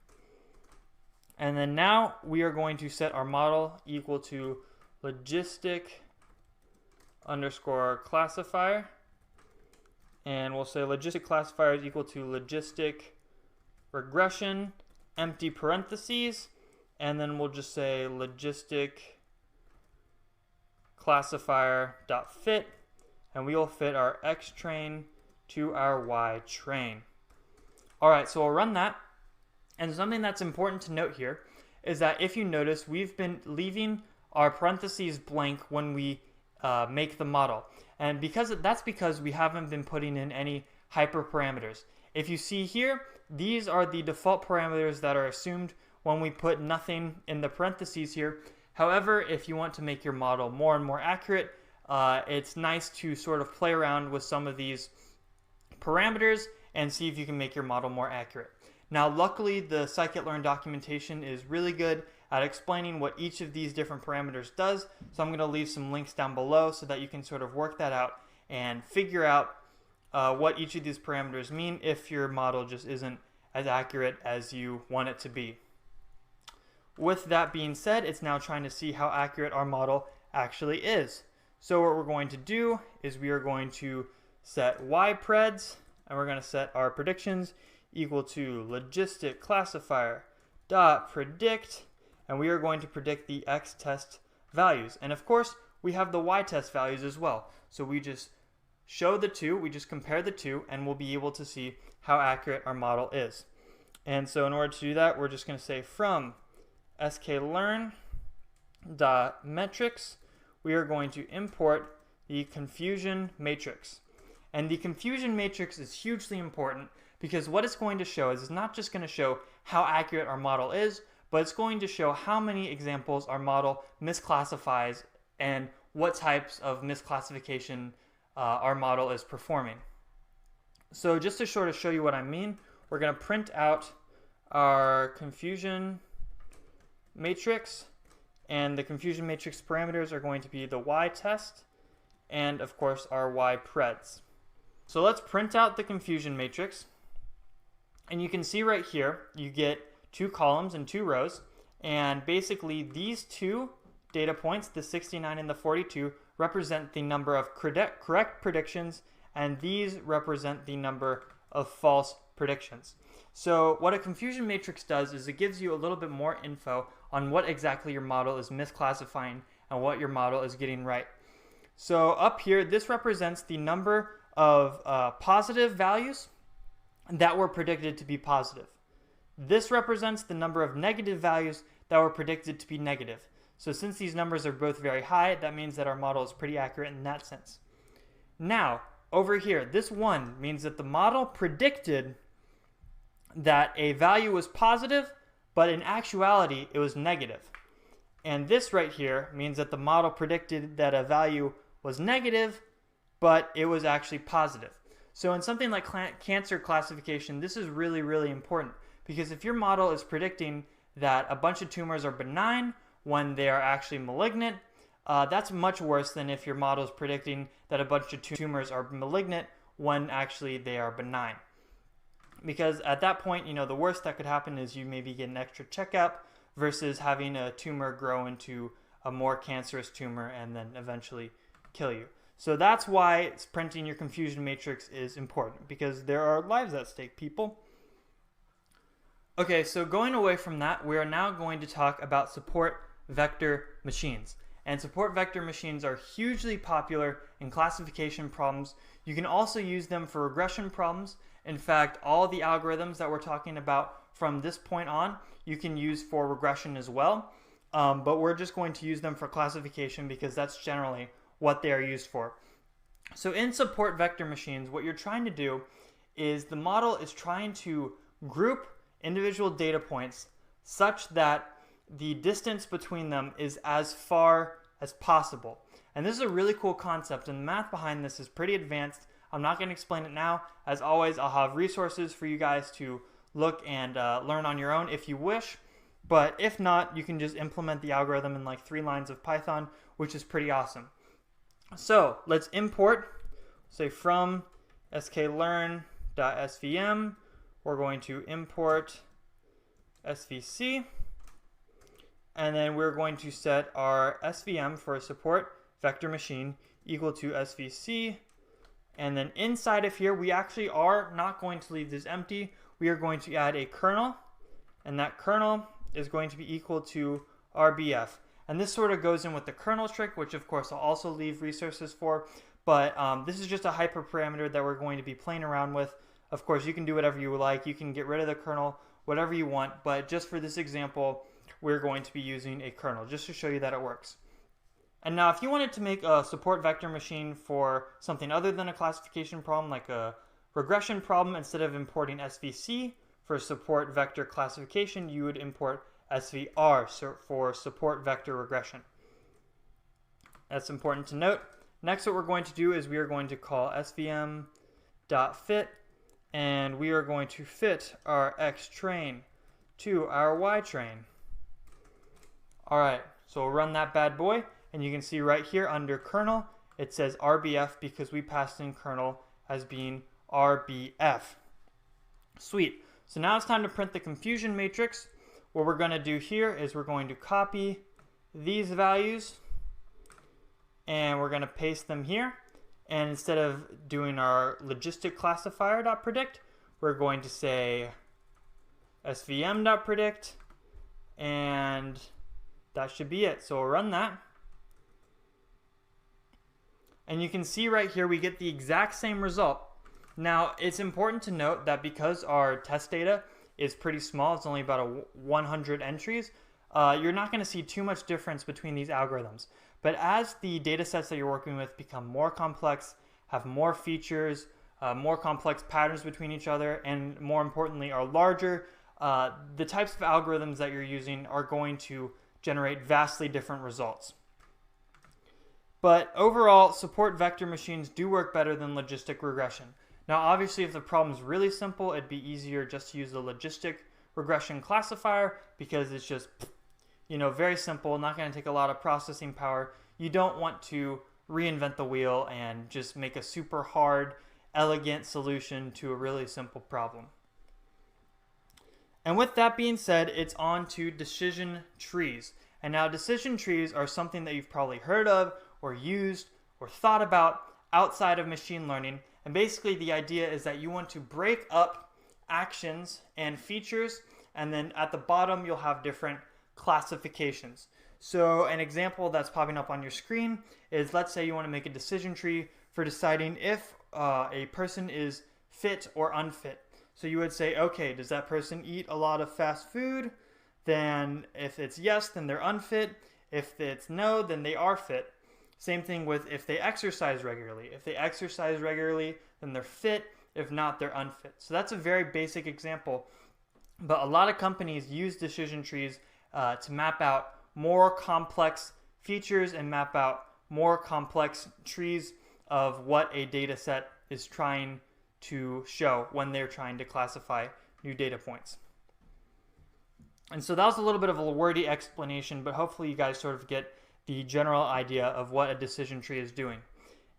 And then now we are going to set our model equal to logistic underscore classifier. And we'll say logistic classifier is equal to logistic regression, empty parentheses, and then we'll just say logistic classifier dot fit, and we will fit our x train to our y train. All right, so we'll run that. And something that's important to note here is that if you notice, we've been leaving our parentheses blank when we make the model. And that's because we haven't been putting in any hyperparameters. If you see here, these are the default parameters that are assumed when we put nothing in the parentheses here. However, if you want to make your model more and more accurate, it's nice to sort of play around with some of these parameters and see if you can make your model more accurate. Now, luckily, the scikit-learn documentation is really good at explaining what each of these different parameters does. So I'm going to leave some links down below so that you can sort of work that out and figure out what each of these parameters mean if your model just isn't as accurate as you want it to be. With that being said, it's now trying to see how accurate our model actually is. So what we're going to do is we are going to set ypreds, and we're going to set our predictions equal to logistic classifier dot predict, and we are going to predict the x-test values. And of course, we have the y-test values as well. So we just show the two, we just compare the two, and we'll be able to see how accurate our model is. And so in order to do that, we're just going to say from sklearn.metrics, we are going to import the confusion matrix. And the confusion matrix is hugely important because what it's going to show is it's not just going to show how accurate our model is, but it's going to show how many examples our model misclassifies and what types of misclassification our model is performing. So just to sort of show you what I mean, we're going to print out our confusion matrix, and the confusion matrix parameters are going to be the y-test and of course our ypreds. So let's print out the confusion matrix, and you can see right here you get 2 columns and 2 rows, and basically these 2 data points, the 69 and the 42, represent the number of correct predictions, and these represent the number of false predictions. So what a confusion matrix does is it gives you a little bit more info on what exactly your model is misclassifying and what your model is getting right. So up here, this represents the number of positive values that were predicted to be positive. This represents the number of negative values that were predicted to be negative. So since these numbers are both very high, that means that our model is pretty accurate in that sense. Now, over here, this 1 means that the model predicted that a value was positive, but in actuality it was negative. And this right here means that the model predicted that a value was negative, but it was actually positive. So in something like cancer classification, this is really, really important, because if your model is predicting that a bunch of tumors are benign when they are actually malignant, that's much worse than if your model is predicting that a bunch of tumors are malignant when actually they are benign. Because at that point, you know, the worst that could happen is you maybe get an extra checkup versus having a tumor grow into a more cancerous tumor and then eventually kill you. So that's why printing your confusion matrix is important, because there are lives at stake, people. Okay, so going away from that, we are now going to talk about support vector machines. And support vector machines are hugely popular in classification problems. You can also use them for regression problems. In fact, all the algorithms that we're talking about from this point on, you can use for regression as well. But we're just going to use them for classification because that's generally what they are used for. So in support vector machines, what you're trying to do is the model is trying to group individual data points such that the distance between them is as far as possible. And this is a really cool concept, and the math behind this is pretty advanced. I'm not going to explain it now. As always, I'll have resources for you guys to look and learn on your own if you wish. But if not, you can just implement the algorithm in like 3 lines of Python, which is pretty awesome. So let's import, say from sklearn.svm, we're going to import svc, and then we're going to set our svm for a support vector machine equal to svc. And then inside of here, we actually are not going to leave this empty. We are going to add a kernel, and that kernel is going to be equal to RBF. And this sort of goes in with the kernel trick, which of course I'll also leave resources for. But this is just a hyperparameter that we're going to be playing around with. Of course, you can do whatever you like. You can get rid of the kernel, whatever you want. But just for this example, we're going to be using a kernel just to show you that it works. And now if you wanted to make a support vector machine for something other than a classification problem, like a regression problem, instead of importing SVC for support vector classification, you would import SVR for support vector regression. That's important to note. Next, what we're going to do is we are going to call svm.fit, and we are going to fit our X train to our Y train. All right, so we'll run that bad boy, and you can see right here under kernel, it says RBF because we passed in kernel as being RBF. Sweet. So now it's time to print the confusion matrix. What we're going to do here is we're going to copy these values and we're going to paste them here. And instead of doing our logistic classifier.predict, we're going to say svm.predict, and that should be it. So we'll run that. And you can see right here we get the exact same result. Now, it's important to note that because our test data is pretty small, it's only about 100 entries, you're not going to see too much difference between these algorithms. But as the data sets that you're working with become more complex, have more features, more complex patterns between each other, and more importantly are larger, the types of algorithms that you're using are going to generate vastly different results. But overall, support vector machines do work better than logistic regression. Now obviously if the problem is really simple, it'd be easier just to use the logistic regression classifier because it's just, you know, very simple, not going to take a lot of processing power. You don't want to reinvent the wheel and just make a super hard, elegant solution to a really simple problem. And with that being said, it's on to decision trees. And now decision trees are something that you've probably heard of or used or thought about outside of machine learning. And basically the idea is that you want to break up actions and features, and then at the bottom you'll have different classifications. So an example that's popping up on your screen is, let's say you want to make a decision tree for deciding if a person is fit or unfit. So you would say, okay, does that person eat a lot of fast food? Then if it's yes, then they're unfit. If it's no, then they are fit. Same thing with if they exercise regularly. If they exercise regularly, then they're fit. If not, they're unfit. So that's a very basic example. But a lot of companies use decision trees to map out more complex features and map out more complex trees of what a data set is trying to show when they're trying to classify new data points. And so that was a little bit of a wordy explanation, but hopefully you guys sort of get the general idea of what a decision tree is doing.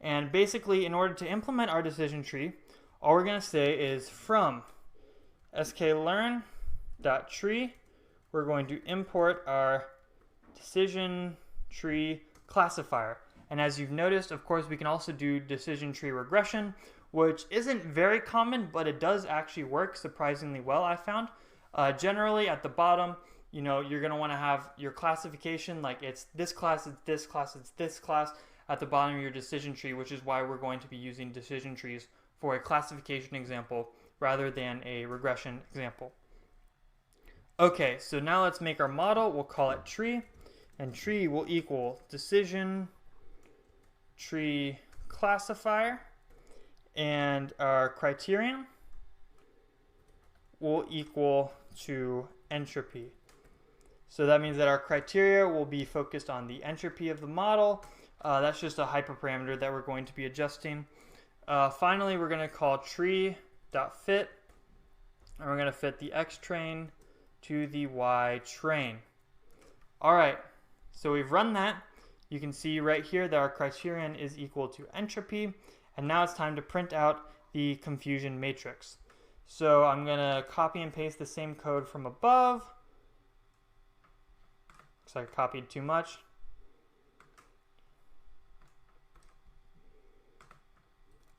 And basically, in order to implement our decision tree, all we're going to say is from sklearn.tree, we're going to import our decision tree classifier. And as you've noticed, of course, we can also do decision tree regression, which isn't very common, but it does actually work surprisingly well, I found. Generally, at the bottom, you know, you're going to want to have your classification, like it's this class, it's this class, it's this class, at the bottom of your decision tree, which is why we're going to be using decision trees for a classification example rather than a regression example. Okay, so now let's make our model. We'll call it tree, and tree will equal decision tree classifier, and our criterion will equal to entropy. So that means that our criteria will be focused on the entropy of the model. That's just a hyperparameter that we're going to be adjusting. Finally, we're going to call tree.fit, and we're going to fit the X train to the Y train. All right, so we've run that. You can see right here that our criterion is equal to entropy, and now it's time to print out the confusion matrix. So I'm going to copy and paste the same code from above. Looks like I copied too much.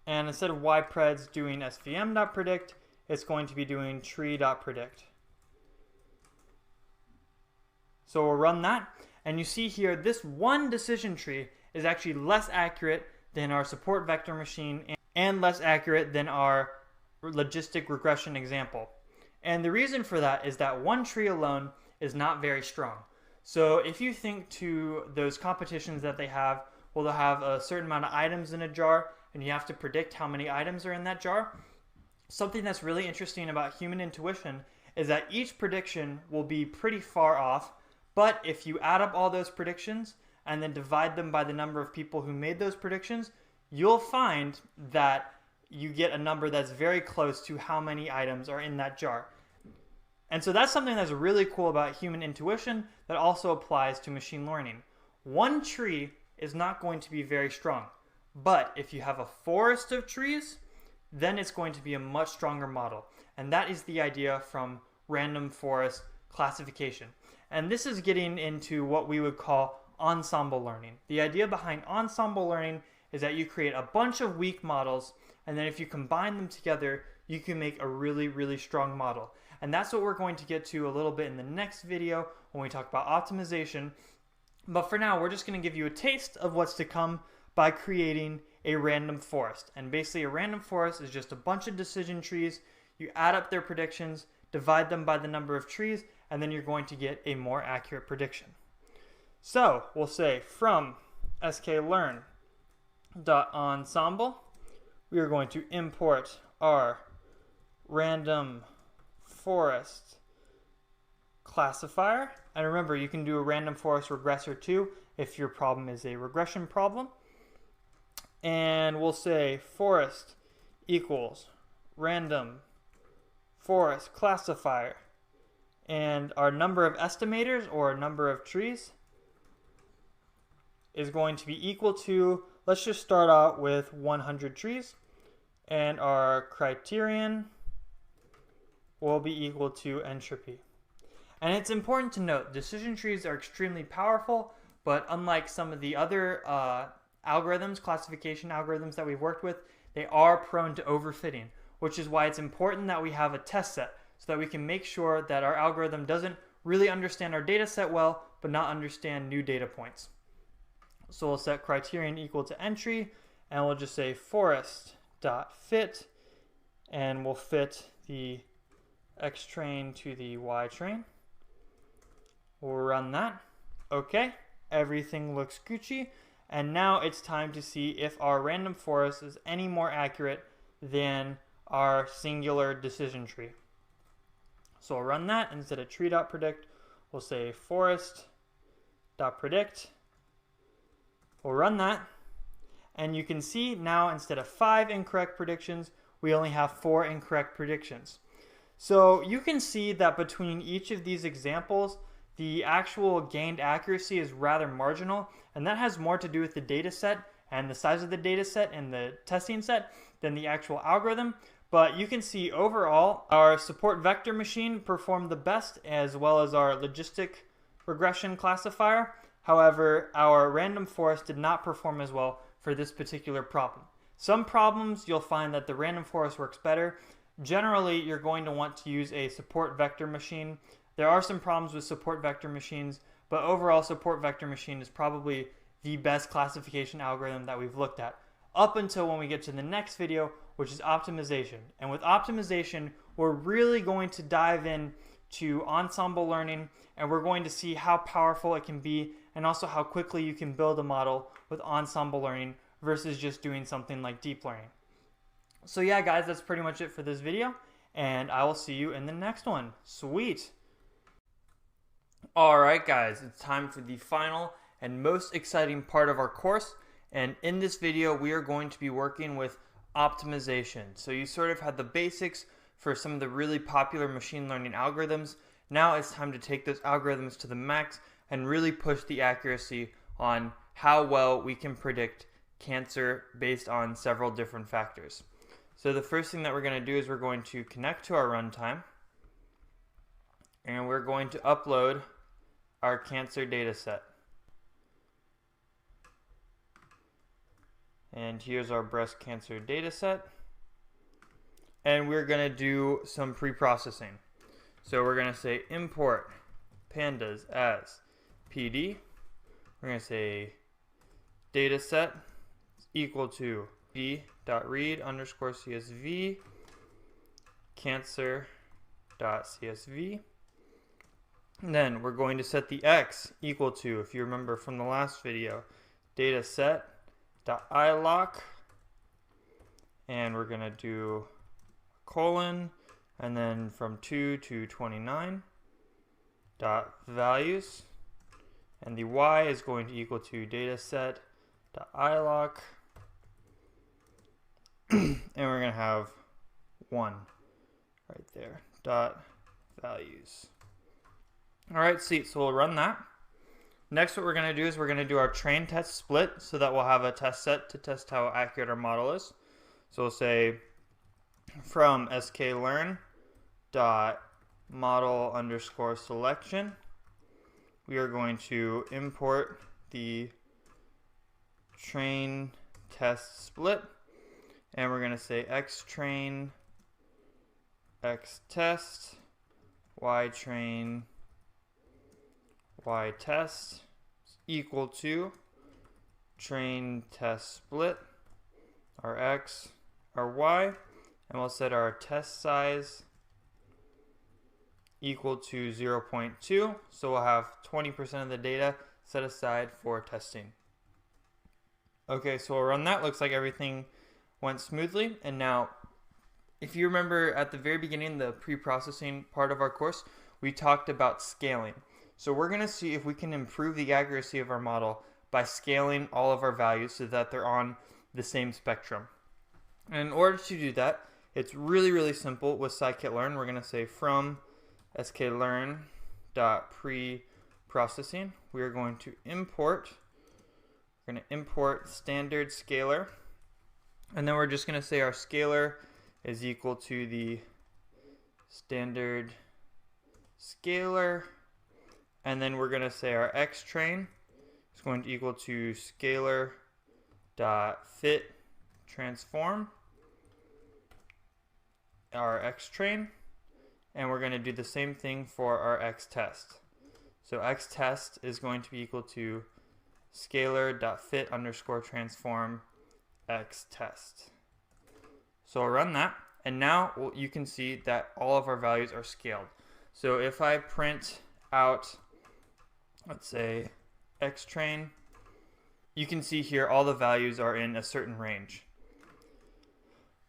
And instead of ypreds doing svm.predict, it's going to be doing tree.predict. So we'll run that, and you see here this one decision tree is actually less accurate than our support vector machine and less accurate than our logistic regression example. And the reason for that is that one tree alone is not very strong. So if you think to those competitions that they have, well, they'll have a certain amount of items in a jar, and you have to predict how many items are in that jar. Something that's really interesting about human intuition is that each prediction will be pretty far off, but if you add up all those predictions and then divide them by the number of people who made those predictions, you'll find that you get a number that's very close to how many items are in that jar. And so that's something that's really cool about human intuition that also applies to machine learning. One tree is not going to be very strong, but if you have a forest of trees, then it's going to be a much stronger model. And that is the idea from random forest classification. And this is getting into what we would call ensemble learning. The idea behind ensemble learning is that you create a bunch of weak models, and then if you combine them together, you can make a really, really strong model. And that's what we're going to get to a little bit in the next video when we talk about optimization. But for now, we're just going to give you a taste of what's to come by creating a random forest. And basically a random forest is just a bunch of decision trees. You add up their predictions, divide them by the number of trees, and then you're going to get a more accurate prediction. So we'll say from sklearn.ensemble, we are going to import our random forest classifier. And remember, you can do a random forest regressor too if your problem is a regression problem. And we'll say forest equals random forest classifier. And our number of estimators, or number of trees, is going to be equal to, let's just start out with 100 trees. And our criterion will be equal to entropy. And it's important to note, decision trees are extremely powerful, but unlike some of the other algorithms, classification algorithms that we've worked with, they are prone to overfitting, which is why it's important that we have a test set so that we can make sure that our algorithm doesn't really understand our data set well, but not understand new data points. So we'll set criterion equal to entry, and we'll just say forest.fit, and we'll fit the X train to the Y train. We'll run that. Okay, everything looks Gucci. And now it's time to see if our random forest is any more accurate than our singular decision tree. So we'll run that. Instead of tree.predict, we'll say forest.predict. We'll run that. And you can see now instead of 5 incorrect predictions, we only have 4 incorrect predictions. So you can see that between each of these examples, the actual gained accuracy is rather marginal, and that has more to do with the data set and the size of the data set and the testing set than the actual algorithm. But you can see overall, our support vector machine performed the best, as well as our logistic regression classifier. However, our random forest did not perform as well for this particular problem. Some problems you'll find that the random forest works better. Generally, you're going to want to use a support vector machine. There are some problems with support vector machines, but overall support vector machine is probably the best classification algorithm that we've looked at, up until when we get to the next video, which is optimization. And with optimization, we're really going to dive in to ensemble learning, and we're going to see how powerful it can be, and also how quickly you can build a model with ensemble learning versus just doing something like deep learning. So yeah, guys, that's pretty much it for this video, and I will see you in the next one. Sweet! Alright guys, it's time for the final and most exciting part of our course, and in this video we are going to be working with optimization. So you sort of had the basics for some of the really popular machine learning algorithms. Now it's time to take those algorithms to the max and really push the accuracy on how well we can predict cancer based on several different factors. So the first thing that we're going to do is we're going to connect to our runtime, and we're going to upload our cancer data set. And here's our breast cancer data set. And we're going to do some pre-processing. So we're going to say import pandas as PD. We're going to say data set equal to d.read_csv cancer.csv. And then we're going to set the x equal to, if you remember from the last video, dataset.iloc, and we're going to do colon, and then from 2 to 29 dot values, and the y is going to equal to dataset.iloc, and we're going to have 1 right there, dot values. Alright, so we'll run that. Next, what we're going to do is we're going to do our train test split, so that we'll have a test set to test how accurate our model is. So we'll say from sklearn dot model underscore selection, we are going to import the train test split, and we're going to say xtrain xtest ytrain ytest equal to train test split, our x, our y, and we'll set our test size equal to 0.2. So we'll have 20% of the data set aside for testing. Okay, so we'll run that. Looks like everything went smoothly. And now, if you remember at the very beginning, the pre-processing part of our course, we talked about scaling. So we're going to see if we can improve the accuracy of our model by scaling all of our values so that they're on the same spectrum. And in order to do that, it's really simple with scikit-learn. We're going to say from sklearn.preprocessing, we are going to import standard scalar, and then we're just going to say our scalar is equal to the standard scalar, and then we're going to say our xtrain is going to equal to scalar dot fit transform our xtrain, and we're going to do the same thing for our xtest. So xtest is going to be equal to scalar dot fit underscore transform xtest. So I'll run that, and now you can see that all of our values are scaled. So if I print out, let's say, xtrain, you can see here all the values are in a certain range.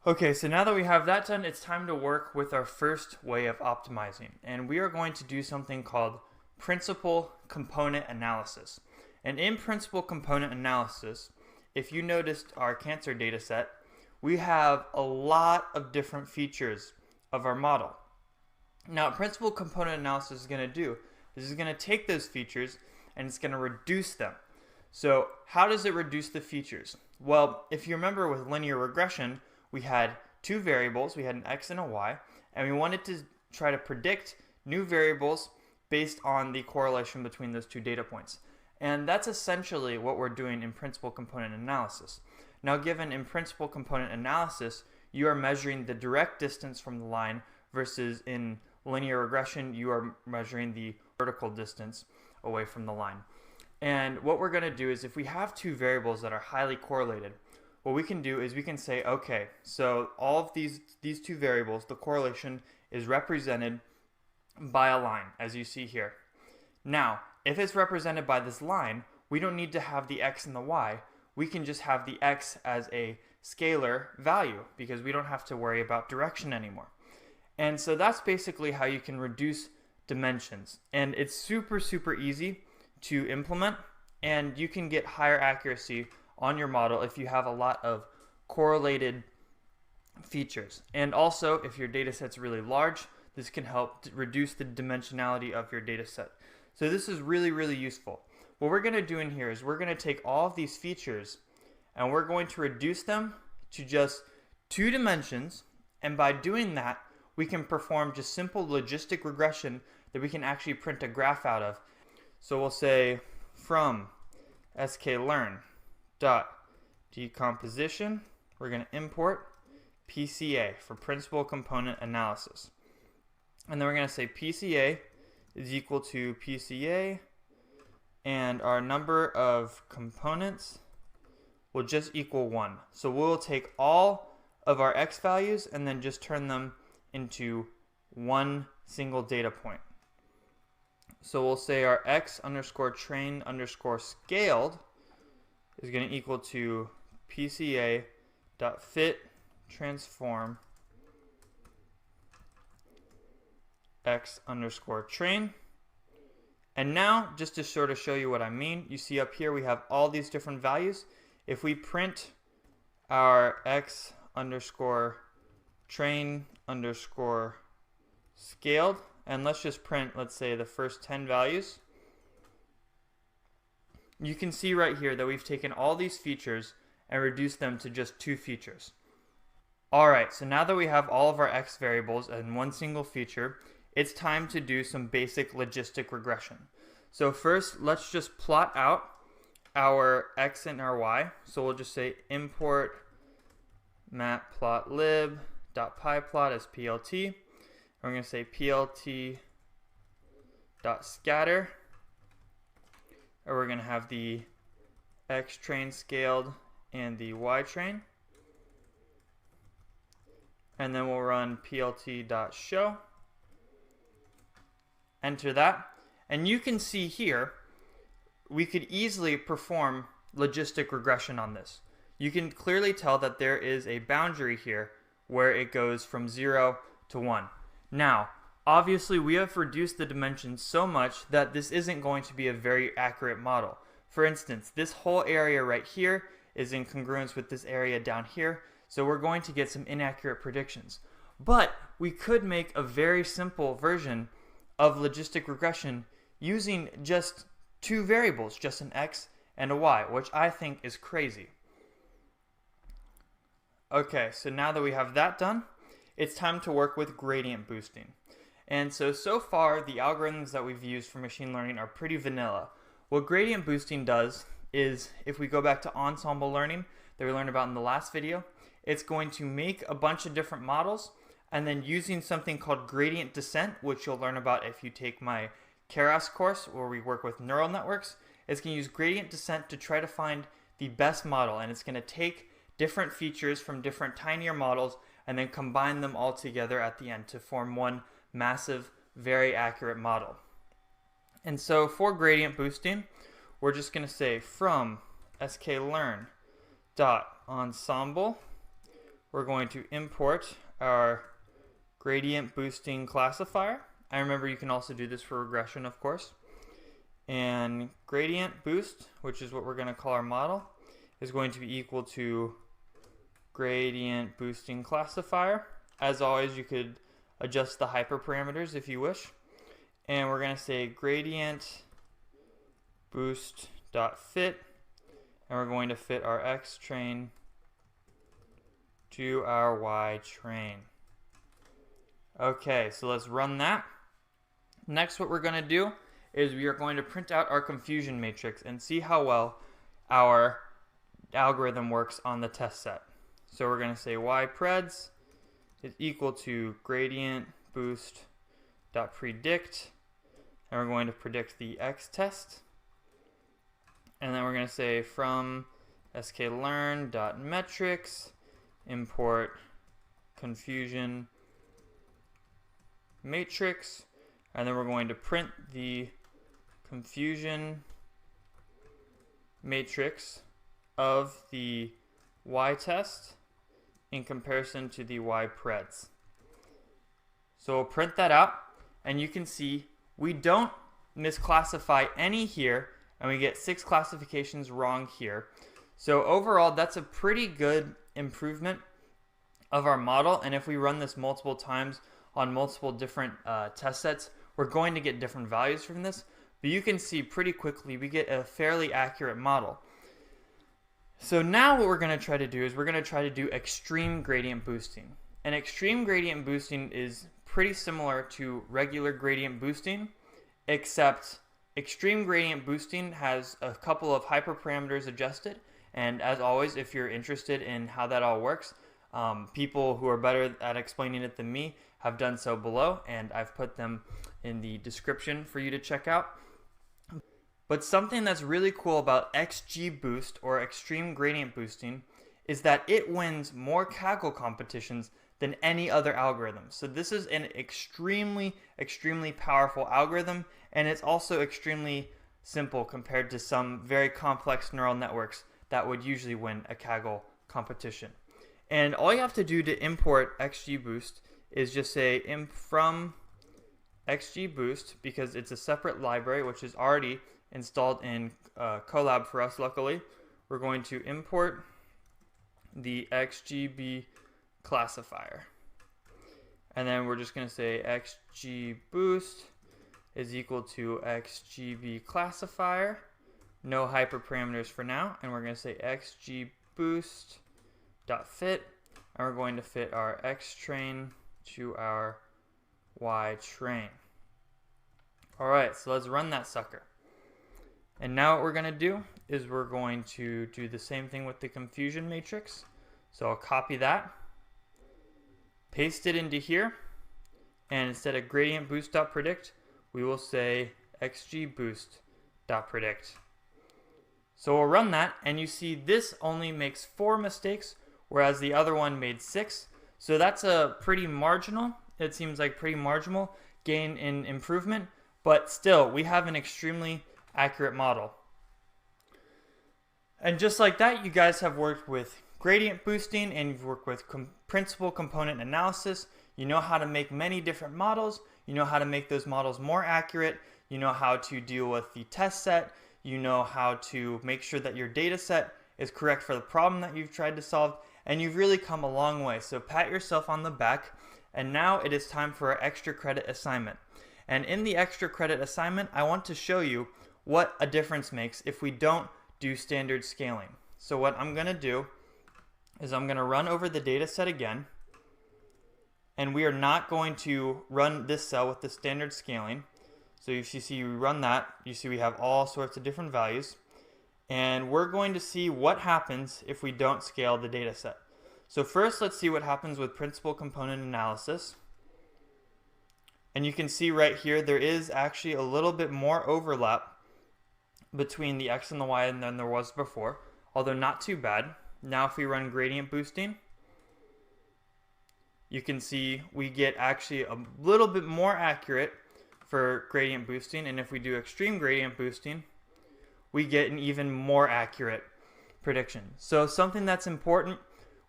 Okay, so now that we have that done, it's time to work with our first way of optimizing. And we are going to do something called principal component analysis. And in principal component analysis, if you noticed our cancer data set, we have a lot of different features of our model. Now, what principal component analysis is going to do is it's going to take those features and it's going to reduce them. So how does it reduce the features? Well, if you remember with linear regression, we had two variables, we had an x and a y, and we wanted to try to predict new variables based on the correlation between those two data points. And that's essentially what we're doing in principal component analysis. Now, given in principal component analysis, you are measuring the direct distance from the line versus in linear regression, you are measuring the vertical distance away from the line. And what we're going to do is if we have two variables that are highly correlated, what we can do is we can say, okay, so all of these two variables, the correlation is represented by a line, as you see here. Now, if it's represented by this line, we don't need to have the x and the y. We can just have the x as a scalar value because we don't have to worry about direction anymore. And so that's basically how you can reduce dimensions. And it's super easy to implement, and you can get higher accuracy on your model if you have a lot of correlated features. And also, if your data set's really large, this can help to reduce the dimensionality of your data set. So this is really useful. What we're going to do in here is we're going to take all of these features and we're going to reduce them to just 2 dimensions, and by doing that, we can perform just simple logistic regression that we can actually print a graph out of. So we'll say from sklearn dot decomposition, we're going to import PCA for principal component analysis. And then we're going to say PCA is equal to PCA, and our number of components will just equal 1. So we'll take all of our x values and then just turn them into one single data point. So we'll say our x underscore train underscore scaled is going to equal to PCA dot fit transform x underscore train. And now, just to sort of show you what I mean, you see up here we have all these different values. If we print our x underscore train underscore scaled, and let's just print, let's say, the first 10 values, you can see right here that we've taken all these features and reduced them to just 2 features. Alright, so now that we have all of our x variables in one single feature, it's time to do some basic logistic regression. So first, let's just plot out our x and our y. So we'll just say import matplotlib.pyplot as plt. And we're going to say plt.scatter. And we're going to have the x train scaled and the y train. And then we'll run plt.show. Enter that. And you can see here, we could easily perform logistic regression on this. You can clearly tell that there is a boundary here where it goes from 0 to 1. Now, obviously we have reduced the dimensions so much that this isn't going to be a very accurate model. For instance, this whole area right here is in congruence with this area down here, so we're going to get some inaccurate predictions. But we could make a very simple version of logistic regression using just two variables, just an x and a y, which I think is crazy. Okay, so now that we have that done, it's time to work with gradient boosting. And so far, the algorithms that we've used for machine learning are pretty vanilla. What gradient boosting does is, if we go back to ensemble learning that we learned about in the last video, it's going to make a bunch of different models, and then using something called gradient descent, which you'll learn about if you take my Keras course where we work with neural networks, it's going to use gradient descent to try to find the best model, and it's going to take different features from different tinier models and then combine them all together at the end to form one massive, very accurate model. And so for gradient boosting, we're just going to say from sklearn.ensemble, we're going to import our gradient boosting classifier. I remember you can also do this for regression, of course. And gradient boost, which is what we're going to call our model, is going to be equal to gradient boosting classifier. As always, you could adjust the hyperparameters if you wish. And we're going to say gradient boost.fit, and we're going to fit our x train to our y train. Okay, so let's run that. Next, what we're going to do is we are going to print out our confusion matrix and see how well our algorithm works on the test set. So we're going to say ypreds is equal to gradient boost.predict, and we're going to predict the x test. And then we're going to say from sklearn.metrics import confusion matrix, and then we're going to print the confusion matrix of the y test in comparison to the ypreds. So we'll print that out, and you can see we don't misclassify any here, and we get 6 classifications wrong here. So overall, that's a pretty good improvement of our model, and if we run this multiple times on multiple different test sets, we're going to get different values from this, but you can see pretty quickly we get a fairly accurate model. So now what we're going to try to do is we're going to try to do extreme gradient boosting. And extreme gradient boosting is pretty similar to regular gradient boosting, except extreme gradient boosting has a couple of hyperparameters adjusted, and as always, if you're interested in how that all works, people who are better at explaining it than me have done so below, and I've put them in the description for you to check out. But something that's really cool about XGBoost, or extreme gradient boosting, is that it wins more Kaggle competitions than any other algorithm. So this is an extremely powerful algorithm, and it's also extremely simple compared to some very complex neural networks that would usually win a Kaggle competition. And all you have to do to import XGBoost is just say from XGBoost, because it's a separate library which is already installed in Colab for us, luckily. We're going to import the XGB classifier. And then we're just going to say XGBoost is equal to XGB classifier. No hyperparameters for now. And we're going to say XGBoost.fit. and we're going to fit our X train to our Y train. Alright, so let's run that sucker. And now what we're going to do is we're going to do the same thing with the confusion matrix. So I'll copy that, paste it into here, and instead of gradient boost.predict, we will say xgboost.predict. So we'll run that, and you see this only makes 4 mistakes, whereas the other one made 6. So that's a pretty marginal, it seems like pretty marginal gain in improvement, but still, we have an extremely accurate model. And just like that, you guys have worked with gradient boosting and you've worked with principal component analysis. You know how to make many different models. You know how to make those models more accurate. You know how to deal with the test set. You know how to make sure that your data set is correct for the problem that you've tried to solve. And you've really come a long way. So pat yourself on the back. And now it is time for our extra credit assignment. And in the extra credit assignment, I want to show you what a difference makes if we don't do standard scaling. So what I'm going to do is I'm going to run over the data set again. And we are not going to run this cell with the standard scaling. So if you see we run that, you see we have all sorts of different values. And we're going to see what happens if we don't scale the data set. So first, let's see what happens with principal component analysis. And you can see right here, there is actually a little bit more overlap between the X and the Y than there was before, although not too bad. Now if we run gradient boosting, you can see we get actually a little bit more accurate for gradient boosting, and if we do extreme gradient boosting, we get an even more accurate prediction. So something that's important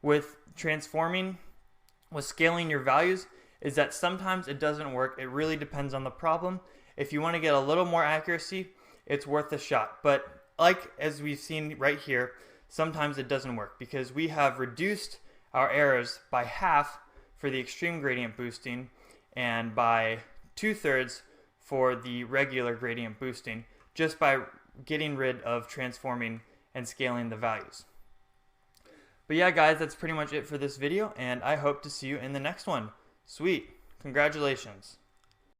with transforming, with scaling your values, is that sometimes it doesn't work. It really depends on the problem. If you want to get a little more accuracy, it's worth a shot. But like as we've seen right here, sometimes it doesn't work because we have reduced our errors by half for the extreme gradient boosting and by 2/3 for the regular gradient boosting, just by getting rid of transforming and scaling the values. But yeah, guys, that's pretty much it for this video, and I hope to see you in the next one. Sweet. Congratulations.